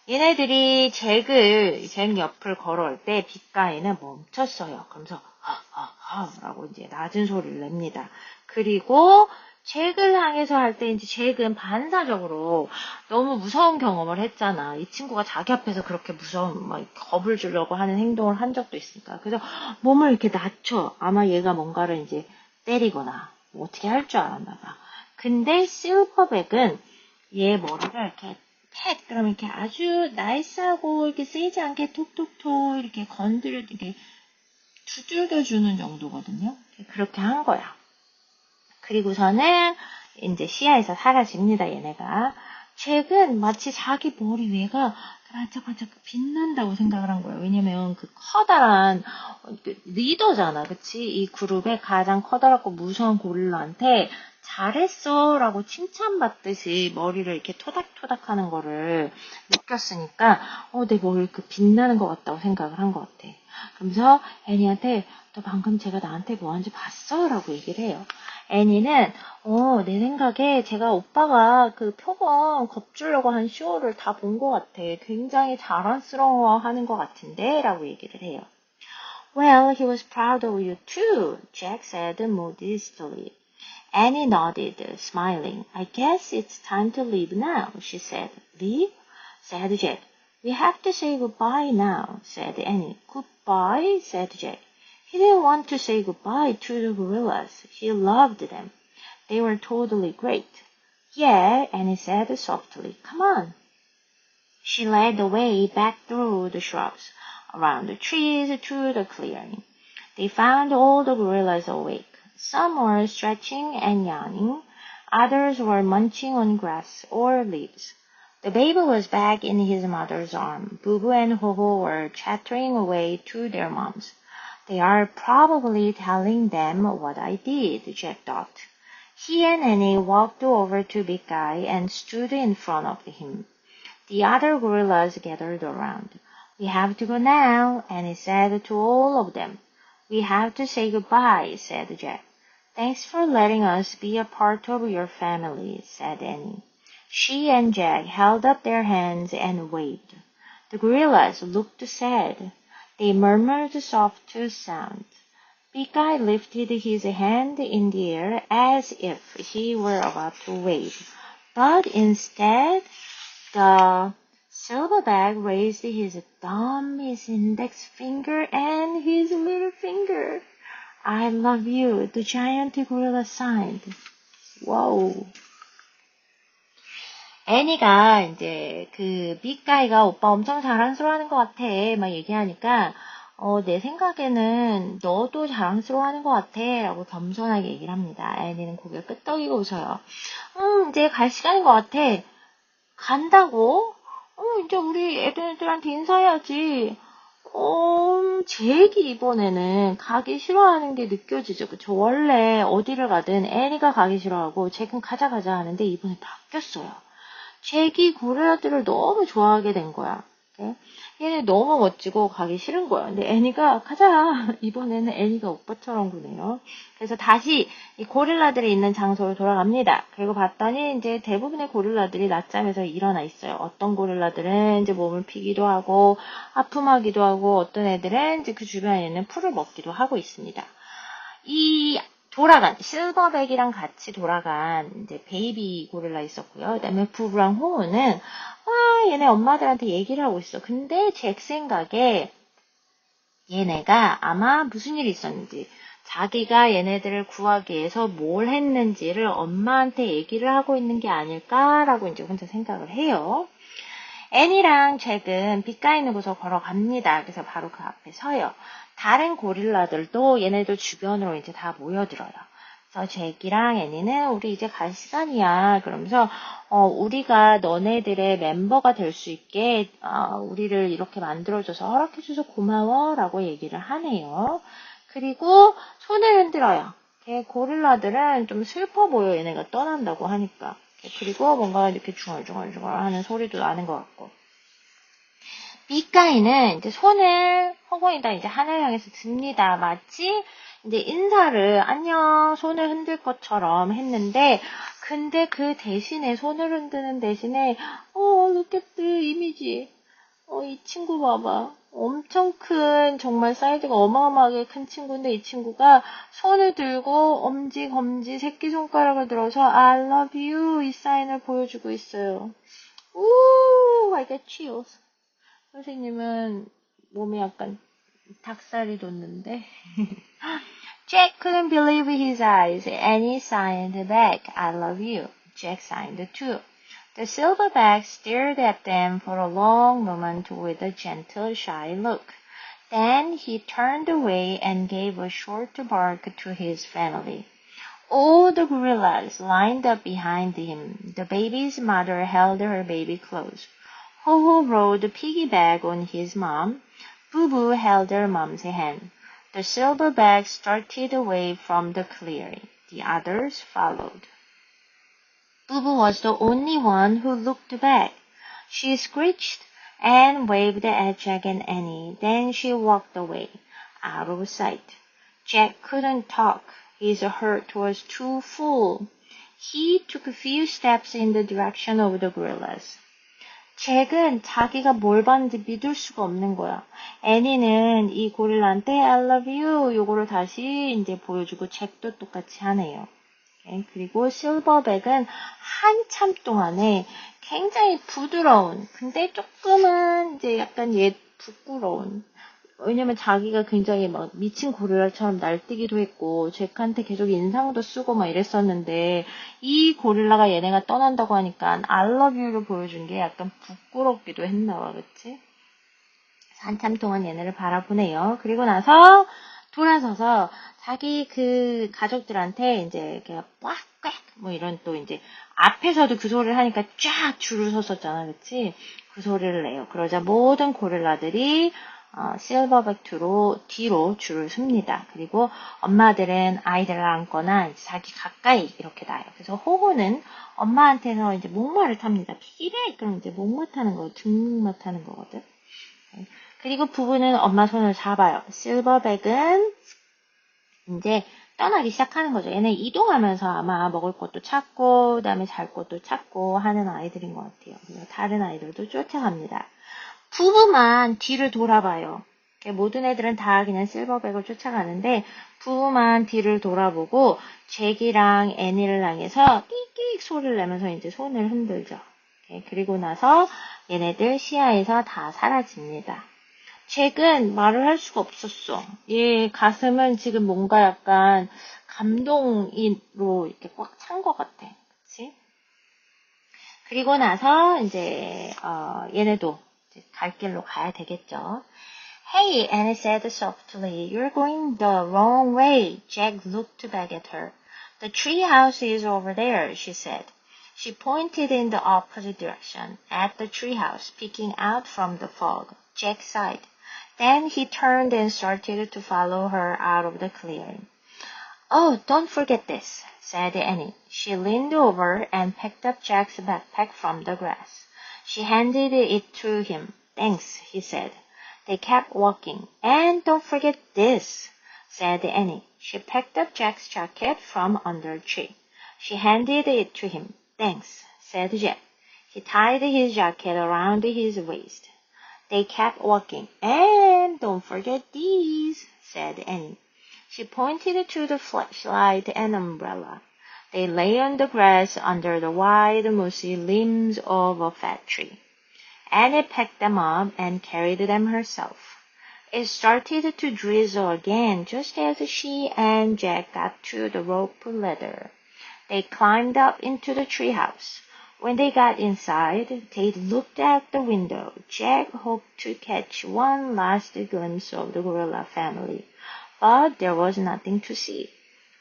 A: 얘네들이 잭 옆을 걸어올 때 빅가이는 멈췄어요. 그러면서 하하하라고 이제 낮은 소리를 냅니다. 그리고 잭을 향해서 할 때 이제 잭은 반사적으로 너무 무서운 경험을 했잖아. 이 친구가 자기 앞에서 그렇게 막 겁을 주려고 하는 행동을 한 적도 있으니까. 그래서 몸을 이렇게 낮춰. 아마 얘가 뭔가를 이제 때리거나 뭐 어떻게 할 줄 알았나 봐. 근데 실버백은 얘 머리를 이렇게 그럼 이렇게 아주 나이스하고 이렇게 세지 않게 톡톡톡 이렇게 건드려 이렇게 두들겨주는 정도거든요. 그렇게 한 거야. 그리고서는 이제 시야에서 사라집니다. 얘네가. 잭은 마치 자기 머리 위가 반짝반짝 빛난다고 생각을 한 거예요. 왜냐면 그 커다란 리더잖아. 그치? 이 그룹의 가장 커다랗고 무서운 고릴라한테 잘했어 라고 칭찬받듯이 머리를 이렇게 토닥토닥 하는 거를 느꼈으니까 내 머리 그 빛나는 것 같다고 생각을 한 것 같아. 그러면서 애니한테 너 방금 제가 나한테 뭐 하는지 봤어? 라고 얘기를 해요. 애니는 내 생각에 제가 오빠가 그 표범 겁주려고 한 쇼를 다 본 것 같아. 굉장히 자랑스러워 하는 것 같은데 라고 얘기를 해요. Well, he was proud of you too, Jack said modestly. Annie nodded, smiling. I guess it's time to leave now, she said. Leave? Said Jack. We have to say goodbye now, said Annie. Goodbye, said Jack. He didn't want to say goodbye to the gorillas. He loved them. They were totally great. Yeah, Annie said softly. Come on. She led the way back through the shrubs, around the trees to the clearing. They found all the gorillas awake. Some were stretching and yawning. Others were munching on grass or leaves. The baby was back in his mother's arm. Boo Boo and Ho Ho were chattering away to their moms. They are probably telling them what I did, Jack thought. He and Annie walked over to Big Guy and stood in front of him. The other gorillas gathered around. We have to go now, Annie said to all of them. We have to say goodbye, said Jack. Thanks for letting us be a part of your family, said Annie. She and Jack held up their hands and waved. The gorillas looked sad. They murmured soft sounds. Big Guy lifted his hand in the air as if he were about to wave, but instead the silverback raised his thumb, his index finger, and his middle finger. I love you, the giant gorilla signed. 와우. 애니가 이제 그 빅가이가 오빠 엄청 자랑스러워하는 것 같아 막 얘기하니까 내 생각에는 너도 자랑스러워하는 것 같아 라고 겸손하게 얘기를 합니다. 애니는 고개를 끄덕이고 웃어요. 이제 갈 시간인 것 같아. 간다고? 이제 우리 애들한테 인사해야지. 잭이 이번에는 가기 싫어하는 게 느껴지죠. 그쵸? 원래 어디를 가든 애니가 가기 싫어하고 잭은 가자 하는데 이번에 바뀌었어요. 잭이 고릴라들을 너무 좋아하게 된 거야. 얘는 너무 멋지고 가기 싫은 거야. 근데 애니가 가자. 이번에는 애니가 오빠처럼 구네요. 그래서 다시 이 고릴라들이 있는 장소로 돌아갑니다. 그리고 봤더니 이제 대부분의 고릴라들이 낮잠에서 일어나 있어요. 어떤 고릴라들은 이제 몸을 피기도 하고 아픔하기도 하고 어떤 애들은 이제 그 주변에 있는 풀을 먹기도 하고 있습니다. 이 돌아간 실버백이랑 같이 돌아간 이제 베이비 고릴라 있었고요. 그다음에 부부랑 호우는 얘네 엄마들한테 얘기를 하고 있어. 근데 잭 생각에 얘네가 아마 무슨 일이 있었는지 자기가 얘네들을 구하기 위해서 뭘 했는지를 엄마한테 얘기를 하고 있는 게 아닐까라고 이제 혼자 생각을 해요. 애니랑 잭은 빗가 있는 곳으로 걸어갑니다. 그래서 바로 그 앞에 서요. 다른 고릴라들도 얘네들 주변으로 이제 다 모여들어요. 그래서 잭이랑 애니는 우리 이제 갈 시간이야. 그러면서 우리가 너네들의 멤버가 될 수 있게 우리를 이렇게 만들어줘서 허락해줘서 고마워 라고 얘기를 하네요. 그리고 손을 흔들어요. 고릴라들은 좀 슬퍼 보여 얘네가 떠난다고 하니까. 그리고 뭔가 이렇게 중얼중얼 하는 소리도 나는 것 같고. 빗가이는 이제 손을 허공에다 이제 하늘 향해서 듭니다. 마치 이제 인사를 안녕 손을 흔들 것처럼 했는데 근데 그 대신에 손을 흔드는 대신에 look at the image이 친구 봐봐. 엄청 큰 정말 사이즈가 어마어마하게 큰 친구인데 이 친구가 손을 들고 엄지 검지 새끼손가락을 들어서 I love you 이 사인을 보여주고 있어요. I get chills. 선생님은 몸에 약간 닭살이 돋는데 Jack couldn't believe his eyes and he signed back, I love you. Jack signed too. The silverback stared at them for a long moment with a gentle, shy look. Then he turned away and gave a short bark to his family. All the gorillas lined up behind him. The baby's mother held her baby close. Ho-Ho rode piggyback on his mom. Boo-Boo held her mom's hand. The silverback started away from the clearing. The others followed. Boo-Boo was the only one who looked back. She screeched and waved at Jack and Annie. Then she walked away, out of sight. Jack couldn't talk. His heart was too full. He took a few steps in the direction of the gorillas. 잭은 자기가 뭘 봤는지 믿을 수가 없는 거야. 애니는 이 고릴라한테 I love you 요거를 다시 이제 보여주고 잭도 똑같이 하네요. 그리고 실버백은 한참 동안에 굉장히 부드러운, 근데 조금은 이제 약간 부끄러운. 왜냐면 자기가 굉장히 막 미친 고릴라처럼 날뛰기도 했고, 잭한테 계속 인상도 쓰고 막 이랬었는데, 이 고릴라가 얘네가 떠난다고 하니까 I love you를 보여준 게 약간 부끄럽기도 했나봐, 그치? 한참 동안 얘네를 바라보네요. 그리고 나서 돌아서서 자기 그 가족들한테 이제 이렇게 꽉꽉 뭐 이런 또 이제 앞에서도 그 소리를 하니까 쫙 줄을 섰었잖아, 그치? 그 소리를 내요. 그러자 모든 고릴라들이 실버백 뒤로 줄을 섭니다. 그리고 엄마들은 아이들을 안거나 자기 가까이 이렇게 놔요. 그래서 호호는 엄마한테서 이제 목마를 탑니다. 피래? 그럼 이제 목마 타는 거, 등목마 타는 거거든. 그리고 부부는 엄마 손을 잡아요. 실버백은 이제 떠나기 시작하는 거죠. 얘네 이동하면서 아마 먹을 것도 찾고, 그 다음에 잘 것도 찾고 하는 아이들인 것 같아요. 그래서 다른 아이들도 쫓아갑니다. 부부만 뒤를 돌아봐요. 모든 애들은 다 그냥 실버백을 쫓아가는데 부부만 뒤를 돌아보고 잭이랑 애니를 향해서 끽끽 소리를 내면서 이제 손을 흔들죠. 그리고 나서 얘네들 시야에서 다 사라집니다. 잭은 말을 할 수가 없었어. 얘 가슴은 지금 뭔가 약간 감동으로 이렇게 꽉 찬 것 같아. 그치? 그리고 나서 이제 얘네도 이제 갈 길로 가야 되겠죠. Hey, Annie said softly, you're going the wrong way. Jack looked back at her. The tree house is over there, she said. She pointed in the opposite direction, at the tree house peeking out from the fog. Jack sighed. Then he turned and started to follow her out of the clearing. Oh, don't forget this, said Annie. She leaned over and picked up Jack's backpack from the grass. She handed it to him. Thanks, he said. They kept walking. And don't forget this, said Annie. She picked up Jack's jacket from under a tree. She handed it to him. Thanks, said Jack. He tied his jacket around his waist. They kept walking. And don't forget these, said Annie. She pointed to the flashlight and umbrella. They lay on the grass under the wide, mossy limbs of a fat tree. Annie picked them up and carried them herself. It started to drizzle again just as she and Jack got to the rope ladder. They climbed up into the treehouse. When they got inside, they looked out the window. Jack hoped to catch one last glimpse of the gorilla family, but there was nothing to see.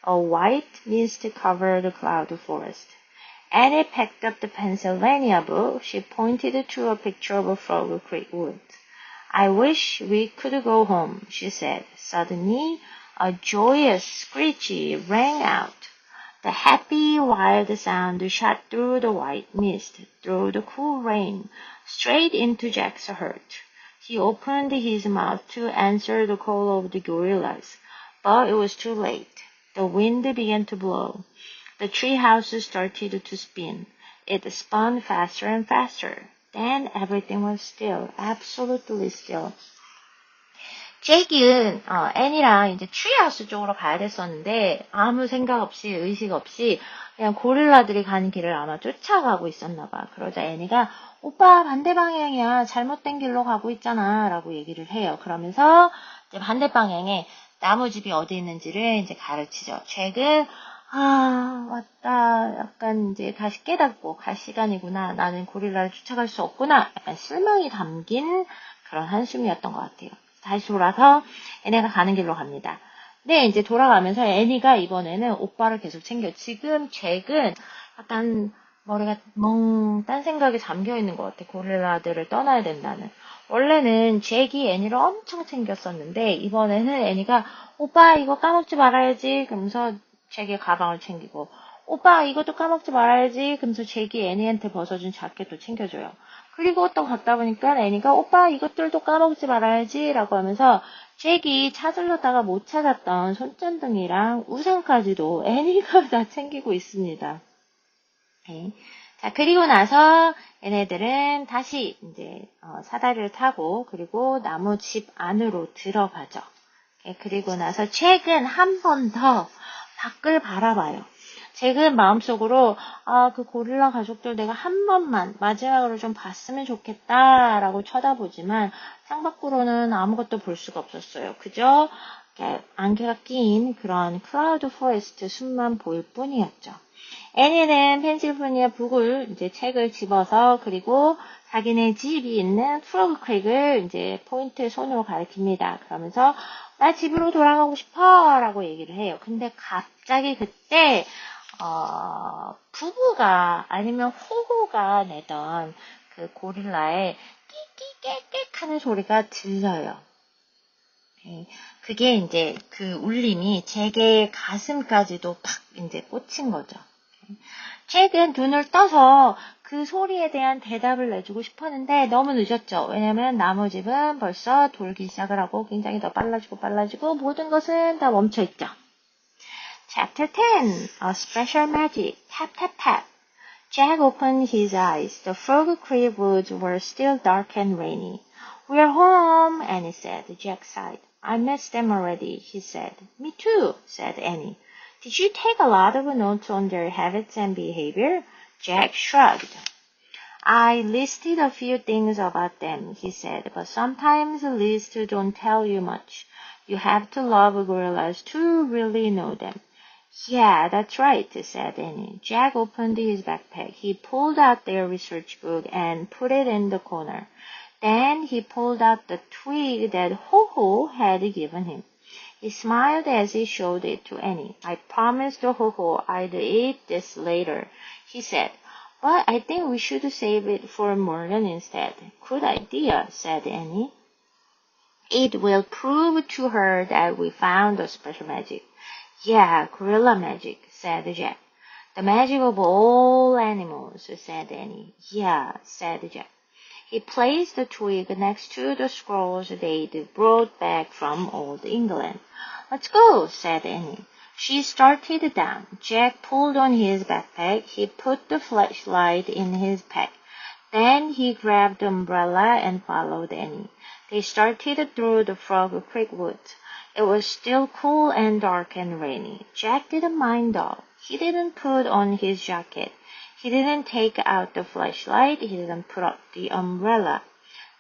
A: A white mist covered the cloud forest. Annie picked up the Pennsylvania book. She pointed to a picture of Frog Creek woods. I wish we could go home, she said. Suddenly, a joyous screech rang out. The happy, wild sound shot through the white mist, through the cool rain, straight into Jack's heart. He opened his mouth to answer the call of the gorillas, but it was too late. The wind began to blow. The tree house started to spin. It spun faster and faster. Then everything was still, absolutely still. 잭은 애니랑 이제 트리하우스 쪽으로 가야 됐었는데 아무 생각 없이 의식 없이 그냥 고릴라들이 가는 길을 아마 쫓아가고 있었나 봐. 그러자 애니가 오빠 반대 방향이야. 잘못된 길로 가고 있잖아. 라고 얘기를 해요. 그러면서 이제 반대 방향에 나무집이 어디 있는지를 이제 가르치죠. 잭은 맞다. 약간 이제 다시 깨닫고 갈 시간이구나. 나는 고릴라를 쫓아갈 수 없구나. 약간 실망이 담긴 그런 한숨이었던 것 같아요. 다시 돌아서 애니가 가는 길로 갑니다. 네, 이제 돌아가면서 애니가 이번에는 오빠를 계속 챙겨. 지금 잭은 약간 머리가 딴 생각에 잠겨있는 것 같아. 고릴라들을 떠나야 된다는. 원래는 잭이 애니를 엄청 챙겼었는데 이번에는 애니가 오빠 이거 까먹지 말아야지. 그러면서 잭의 가방을 챙기고 오빠 이것도 까먹지 말아야지. 그러면서 잭이 애니한테 벗어준 자켓도 챙겨줘요. 그리고 또 갔다 보니까 애니가 오빠 이것들도 까먹지 말아야지 라고 하면서 잭이 찾으려다가 못 찾았던 손전등이랑 우산까지도 애니가 다 챙기고 있습니다. 네. 자, 그리고 나서 얘네들은 다시 이제 사다리를 타고 그리고 나무 집 안으로 들어가죠. 그리고 나서 잭은 한 번 더 밖을 바라봐요. 잭은 마음속으로 그 고릴라 가족들 내가 한 번만 마지막으로 좀 봤으면 좋겠다라고 쳐다보지만 창밖으로는 아무것도 볼 수가 없었어요. 그저 이렇게 안개가 낀 그런 클라우드 포레스트 숲만 보일 뿐이었죠. 애니는 펜실베니아 북을 이제 책을 집어서 그리고 자기네 집이 있는 프로그 크릭을 이제 포인트 손으로 가리킵니다. 그러면서 나 집으로 돌아가고 싶어 라고 얘기를 해요. 근데 갑자기 그때 부부가 아니면 호호가 내던 그 고릴라의 끼끼깨깨 하는 소리가 들려요. 그게 이제 그 울림이 잭의 가슴까지도 팍 이제 꽂힌 거죠. 잭은 눈을 떠서 그 소리에 대한 대답을 내주고 싶었는데 너무 늦었죠. 왜냐면 나무집은 벌써 돌기 시작을 하고 굉장히 더 빨라지고 모든 것은 다 멈춰있죠. Chapter 10. A Special Magic. Tap, tap, tap. Jack opened his eyes. The Frog Creek woods were still dark and rainy. We're home, Annie said. Jack sighed. I missed them already, he said. Me too, said Annie. Did you take a lot of notes on their habits and behavior? Jack shrugged. I listed a few things about them, he said, but sometimes lists don't tell you much. You have to love gorillas to really know them. Yeah, that's right, said Annie. Jack opened his backpack. He pulled out their research book and put it in the corner. Then he pulled out the twig that Ho-Ho had given him. He smiled as he showed it to Annie. I promised Ho-Ho I'd eat this later, he said. But I think we should save it for Morgan instead. Good idea, said Annie. It will prove to her that we found the special magic. Yeah, gorilla magic, said Jack. The magic of all animals, said Annie. Yeah, said Jack. He placed the twig next to the scrolls they'd brought back from Old England. Let's go, said Annie. She started down. Jack pulled on his backpack. He put the flashlight in his pack. Then he grabbed the umbrella and followed Annie. They started through the Frog Creek woods. It was still cool and dark and rainy. Jack didn't mind though. He didn't put on his jacket. He didn't take out the flashlight. He didn't put up the umbrella.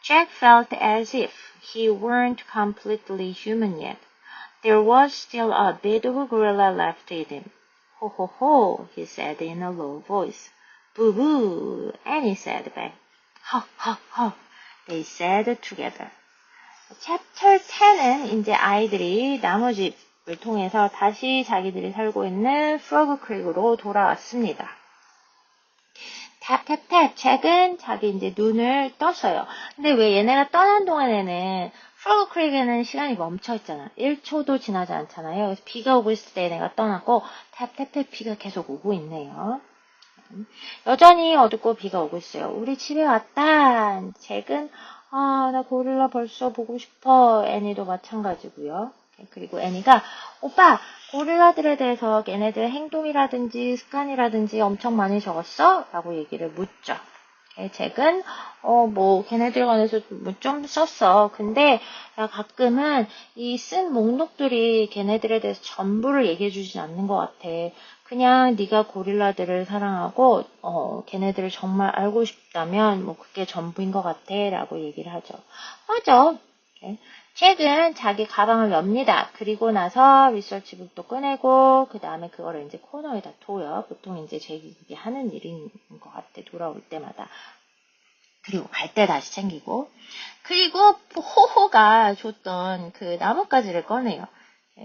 A: Jack felt as if he weren't completely human yet. There was still a bit of a gorilla left in him. Ho, ho, ho, he said in a low voice. Boo, boo, Annie said back. Ho, ho, ho, they said together. Chapter 10은 이제 아이들이 나무집을 통해서 다시 자기들이 살고 있는 프로그 크릭으로 돌아왔습니다. 탭탭탭, 잭은 자기 이제 눈을 떴어요. 근데 왜 얘네가 떠난 동안에는 프로그 크릭에는 시간이 멈춰 있잖아. 1초도 지나지 않잖아요. 그래서 비가 오고 있을 때 얘네가 떠나고 탭탭탭 비가 계속 오고 있네요. 여전히 어둡고 비가 오고 있어요. 우리 집에 왔다. 잭은 나 고릴라 벌써 보고 싶어. 애니도 마찬가지고요. 그리고 애니가 오빠 고릴라들에 대해서 걔네들 행동이라든지 습관이라든지 엄청 많이 적었어? 라고 얘기를 묻죠. 잭은 걔네들 관해서 좀 썼어. 근데 가끔은 이 쓴 목록들이 걔네들에 대해서 전부를 얘기해 주진 않는 것 같아. 그냥 네가 고릴라들을 사랑하고 걔네들을 정말 알고 싶다면 그게 전부인 것 같아 라고 얘기를 하죠. 맞아. 잭은 자기 가방을 엽니다. 그리고 나서 리서치북도 꺼내고 그 다음에 그거를 이제 코너에다 둬요. 보통 이제 잭이 그게 하는 일인 것 같아. 돌아올 때마다. 그리고 갈 때 다시 챙기고. 그리고 호호가 줬던 그 나뭇가지를 꺼내요.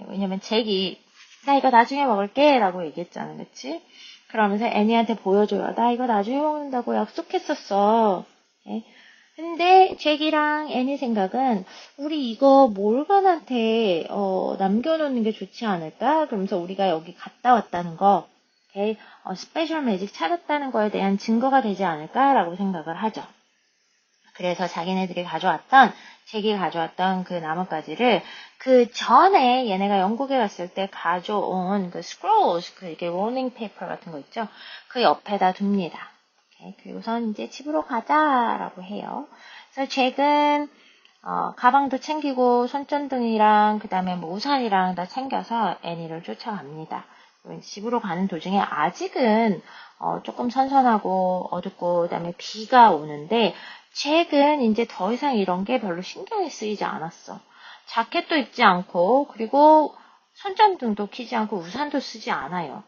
A: 왜냐면 잭이 나 이거 나중에 먹을게 라고 얘기했잖아. 그치? 그러면서 애니한테 보여줘요. 나 이거 나중에 먹는다고 약속했었어. 근데 잭이랑 애니 생각은 우리 이거 몰간한테 남겨놓는 게 좋지 않을까? 그러면서 우리가 여기 갔다 왔다는 거, 스페셜 매직 찾았다는 거에 대한 증거가 되지 않을까라고 생각을 하죠. 그래서 자기네들이 잭이 가져왔던 그 나뭇가지를 그 전에 얘네가 영국에 갔을 때 가져온 그 scrolls, 이게 warning paper 같은 거 있죠? 그 옆에다 둡니다. 그리고선 이제 집으로 가자라고 해요. 그래서 잭은 가방도 챙기고 손전등이랑 그 다음에 우산이랑 다 챙겨서 애니를 쫓아갑니다. 집으로 가는 도중에 아직은 조금 선선하고 어둡고 그다음에 비가 오는데 잭은 이제 더 이상 이런 게 별로 신경이 쓰이지 않았어. 자켓도 입지 않고 그리고 손전등도 켜지 않고 우산도 쓰지 않아요.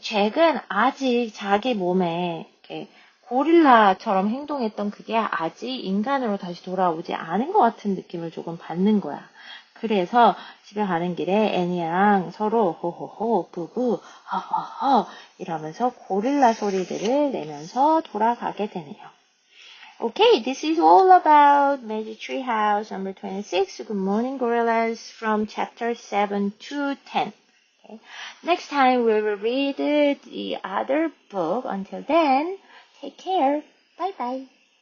A: 잭은 아직 자기 몸에 이렇게 고릴라처럼 행동했던 그게 아직 인간으로 다시 돌아오지 않은 것 같은 느낌을 조금 받는 거야. 그래서 집에 가는 길에 애니랑 서로 호호호 부부 허허허 이러면서 고릴라 소리들을 내면서 돌아가게 되네요. Okay, this is all about Magic Tree House number 26. Good morning, gorillas, from chapter 7 to 10. Okay. Next time we will read the other book. Until then, take care. Bye bye.